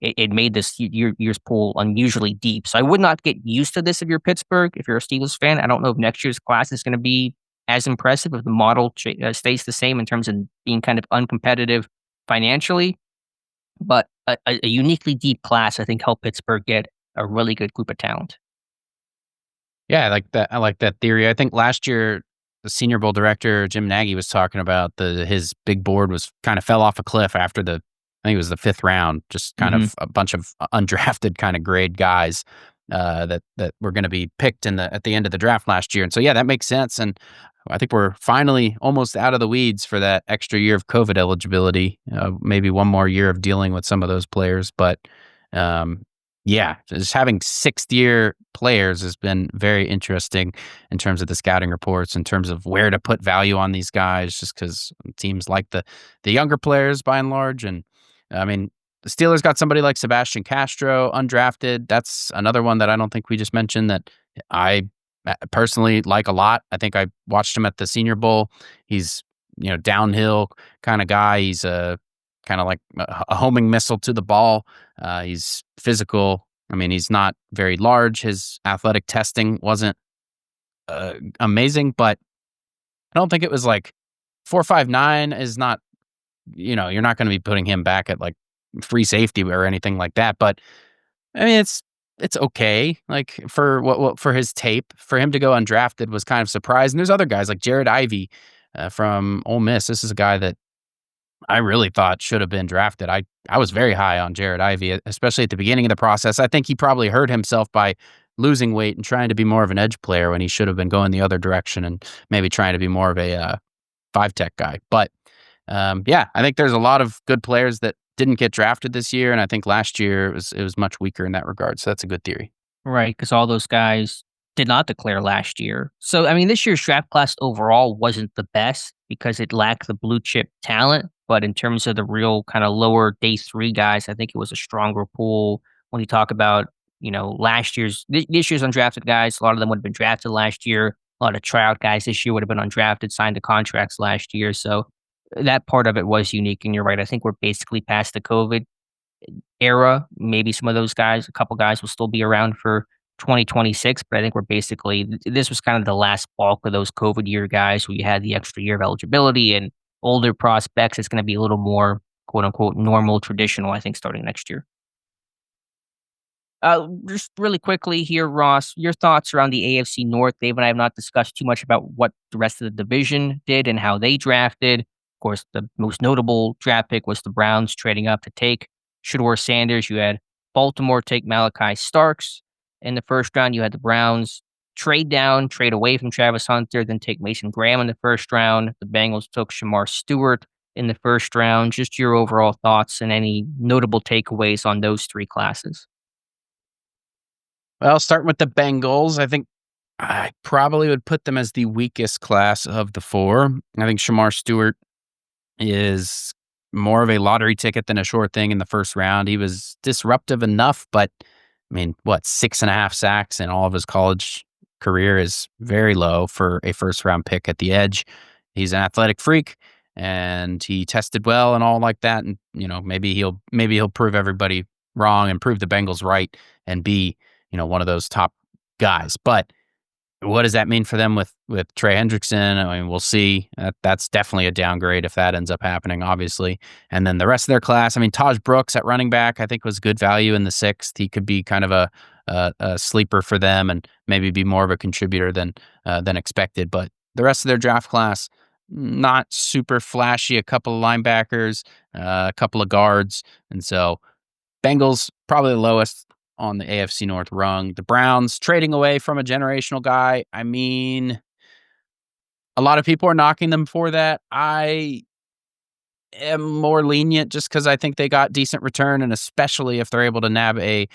It made this year's pool unusually deep. So I would not get used to this if you're Pittsburgh. If you're a Steelers fan, I don't know if next year's class is going to be as impressive if the model stays the same in terms of being kind of uncompetitive financially. But a uniquely deep class, I think, helped Pittsburgh get a really good group of talent. Yeah, I like that. I like that theory. I think last year the Senior Bowl director Jim Nagy was talking about his big board was kind of fell off a cliff after I think it was the 5th round, just kind of a bunch of undrafted kind of grade guys that were going to be picked at the end of the draft last year. And so yeah, that makes sense. And I think we're finally almost out of the weeds for that extra year of COVID eligibility. Maybe one more year of dealing with some of those players, but yeah, just having 6th-year players has been very interesting in terms of the scouting reports, in terms of where to put value on these guys, just because teams like the younger players by and large. And I mean, the Steelers got somebody like Sebastian Castro, undrafted. That's another one that I don't think we just mentioned that I personally like a lot. I think I watched him at the Senior Bowl. He's, downhill kind of guy. He's kind of like a homing missile to the ball. He's physical. I mean, he's not very large. His athletic testing wasn't amazing, but I don't think it was like 4.59 is not, you're not going to be putting him back at like free safety or anything like that. But I mean, it's okay. Like for his tape, for him to go undrafted was kind of surprising. There's other guys like Jared Ivey from Ole Miss. This is a guy that I really thought should have been drafted. I was very high on Jared Ivey, especially at the beginning of the process. I think he probably hurt himself by losing weight and trying to be more of an edge player when he should have been going the other direction and maybe trying to be more of a 5-tech guy. But yeah, I think there's a lot of good players that didn't get drafted this year, and I think last year it was much weaker in that regard. So that's a good theory. Right, because all those guys did not declare last year. So, I mean, this year's draft class overall wasn't the best because it lacked the blue chip talent. But in terms of the real kind of lower day 3 guys, I think it was a stronger pool. When you talk about, this year's undrafted guys, a lot of them would have been drafted last year. A lot of tryout guys this year would have been undrafted, signed to contracts last year. So that part of it was unique. And you're right. I think we're basically past the COVID era. Maybe some of those guys, a couple guys will still be around for 2026, but I think this was kind of the last bulk of those COVID year guys where you had the extra year of eligibility and older prospects. It's going to be a little more quote unquote normal, traditional, I think, starting next year. Just really quickly here, Ross, your thoughts around the AFC North. Dave and I have not discussed too much about what the rest of the division did and how they drafted. Of course, the most notable draft pick was the Browns trading up to take Shedeur Sanders. You had Baltimore take Malachi Starks. In the first round, you had the Browns trade away from Travis Hunter, then take Mason Graham in the first round. The Bengals took Shamar Stewart in the first round. Just your overall thoughts and any notable takeaways on those 3 classes. Well, starting with the Bengals, I think I probably would put them as the weakest class of the 4. I think Shamar Stewart is more of a lottery ticket than a sure thing in the first round. He was disruptive enough, but I mean, 6.5 sacks in all of his college career is very low for a first-round pick at the edge. He's an athletic freak, and he tested well and all like that. And maybe he'll prove everybody wrong and prove the Bengals right and be one of those top guys. But what does that mean for them with Trey Hendrickson? I mean, we'll see. That's definitely a downgrade if that ends up happening, obviously. And then the rest of their class, I mean, Taj Brooks at running back, I think was good value in the 6th. He could be kind of a sleeper for them and maybe be more of a contributor than expected. But the rest of their draft class, not super flashy. A couple of linebackers, a couple of guards, and so Bengals probably the lowest on the AFC North rung. The Browns trading away from a generational guy. I mean, a lot of people are knocking them for that. I am more lenient just because I think they got decent return, and especially if they're able to nab a,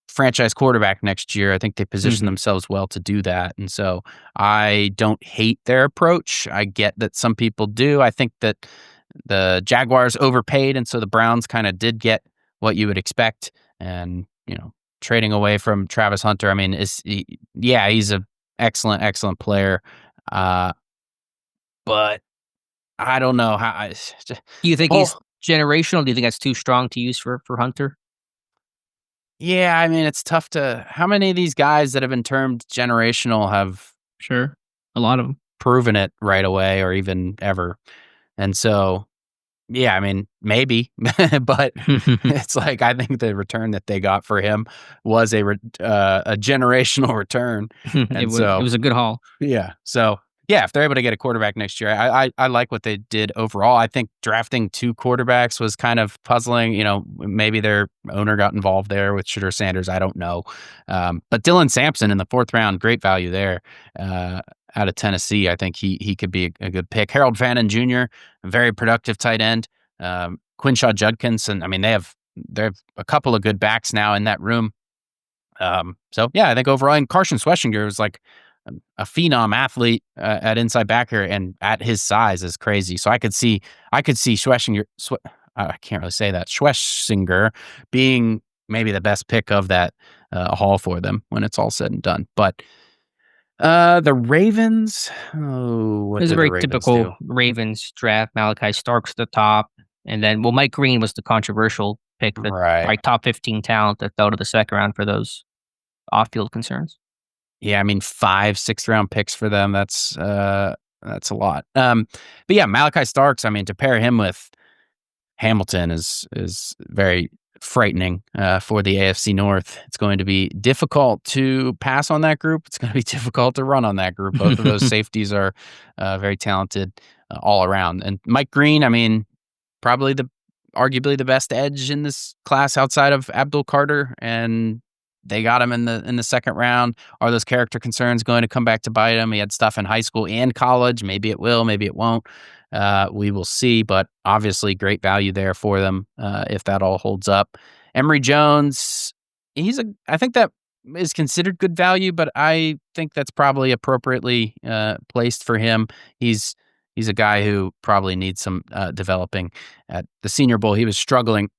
franchise quarterback next year. I think they position themselves well to do that, and so I don't hate their approach. I get that some people do. I think that the Jaguars overpaid, and so the Browns kind of did get what you would expect. And trading away from Travis Hunter, I mean, he's a excellent player, but I don't know how. Do you think he's generational? Do you think that's too strong to use for Hunter? Yeah, I mean, it's tough to. How many of these guys that have been termed generational have Sure, a lot of them proven it right away or even ever? And so, yeah, I mean, maybe, but it's like I think the return that they got for him was a generational return, and it was a good haul. Yeah, so yeah, if they're able to get a quarterback next year, I like what they did overall. I think drafting 2 quarterbacks was kind of puzzling. Maybe their owner got involved there with Shedeur Sanders. I don't know, but Dylan Sampson in the 4th round, great value there. Out of Tennessee, I think he could be a good pick. Harold Fannin Jr., a very productive tight end. Quinshaw Judkins, and I mean they have a couple of good backs now in that room. So yeah, I think overall, and Carson Schwessinger is like a phenom athlete at inside backer, and at his size is crazy. So I could see Schwessinger. I can't really say that Schwessinger being maybe the best pick of that haul for them when it's all said and done. But the Ravens, what was a did very the Ravens typical do? Ravens draft. Malachi Starks at the top, and then Mike Green was the controversial pick, the Right. top 15 talent that fell to the 2nd round for those off-field concerns. Yeah, I mean 5 6th round picks for them. That's a lot. But yeah, Malachi Starks. I mean, to pair him with Hamilton is very frightening for the AFC North. It's going to be difficult to pass on that group. It's going to be difficult to run on that group. Both of those safeties are very talented all around. And Mike Green, I mean, probably arguably the best edge in this class outside of Abdul Carter, and they got him in the 2nd round. Are those character concerns going to come back to bite him? He had stuff in high school and college. Maybe it will, maybe it won't. We will see, but obviously great value there for them if that all holds up. Emory Jones, I think that is considered good value, but I think that's probably appropriately placed for him. He's a guy who probably needs some developing. At the Senior Bowl, he was struggling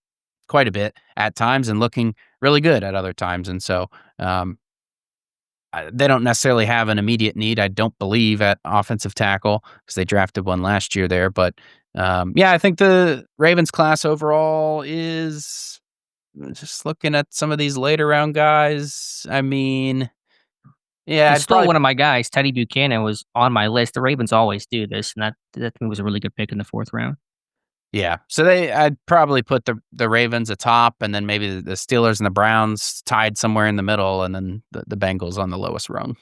quite a bit at times and looking really good at other times. And so they don't necessarily have an immediate need, I don't believe, at offensive tackle because they drafted one last year there. But yeah, I think the Ravens class overall is just looking at some of these later round guys. I mean, yeah, it's still one of my guys. Teddy Buchanan was on my list. The Ravens always do this, and that to me was a really good pick in the 4th round. Yeah, so I'd probably put the Ravens atop, and then maybe the Steelers and the Browns tied somewhere in the middle, and then the Bengals on the lowest rung.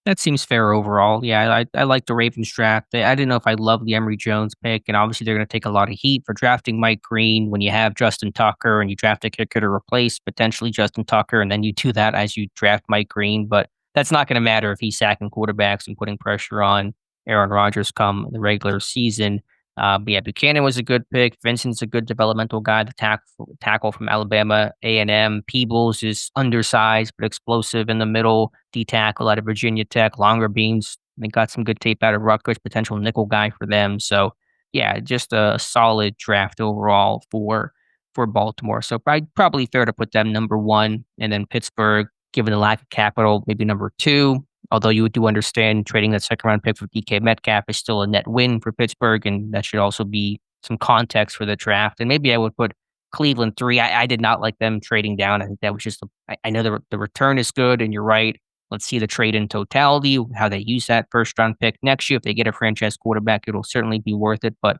That seems fair overall. Yeah, I like the Ravens draft. I didn't know if I love the Emory Jones pick, and obviously they're going to take a lot of heat for drafting Mike Green when you have Justin Tucker and you draft a kicker to replace potentially Justin Tucker, and then you do that as you draft Mike Green. But that's not going to matter if he's sacking quarterbacks and putting pressure on Aaron Rodgers come the regular season. But yeah, Buchanan was a good pick. Vincent's a good developmental guy. The tackle from Alabama A&M. Peebles is undersized but explosive in the middle. D tackle out of Virginia Tech. Longer beams. They got some good tape out of Rutgers. Potential nickel guy for them. So yeah, just a solid draft overall for for Baltimore. So probably fair to put them number 1, and then Pittsburgh, given the lack of capital, maybe number 2. Although you do understand trading that second-round pick for DK Metcalf is still a net win for Pittsburgh, and that should also be some context for the draft. And maybe I would put Cleveland 3. I did not like them trading down. I think that was just I know the return is good, and you're right. Let's see the trade in totality, how they use that first-round pick next year. If they get a franchise quarterback, it'll certainly be worth it, but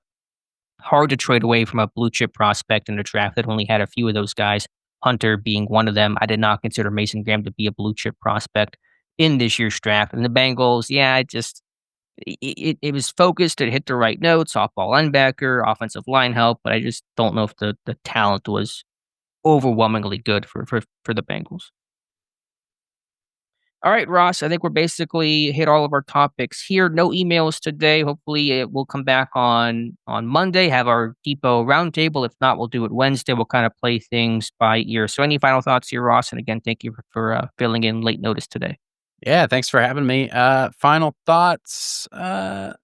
hard to trade away from a blue-chip prospect in the draft that only had a few of those guys, Hunter being one of them. I did not consider Mason Graham to be a blue-chip prospect in this year's draft. And the Bengals, it was focused. It hit the right notes, softball linebacker, offensive line help, but I just don't know if the talent was overwhelmingly good for the Bengals. All right, Ross, I think we're basically hit all of our topics here. No emails today. Hopefully it will come back on Monday, have our Depot roundtable. If not, we'll do it Wednesday. We'll kind of play things by ear. So any final thoughts here, Ross? And again, thank you for filling in late notice today. Yeah, thanks for having me. Final thoughts? No,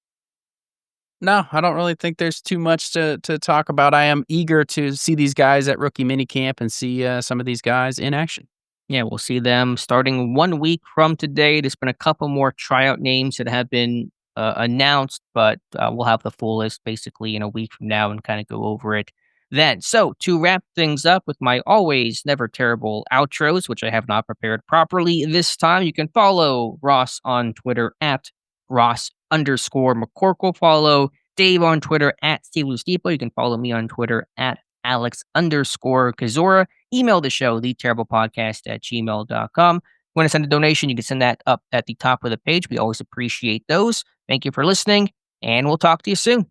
I don't really think there's too much to talk about. I am eager to see these guys at rookie minicamp and see some of these guys in action. Yeah, we'll see them starting 1 week from today. There's been a couple more tryout names that have been announced, but we'll have the full list basically in a week from now and kind of go over it then. So to wrap things up with my always never terrible outros, which I have not prepared properly this time, you can follow Ross on Twitter at Ross_McCorkle. Follow Dave on Twitter at Steelers Depot. You can follow me on Twitter at Alex_Kazora. Email the show, theterriblepodcast@gmail.com. Want to send a donation, you can send that up at the top of the page. We always appreciate those. Thank you for listening, and we'll talk to you soon.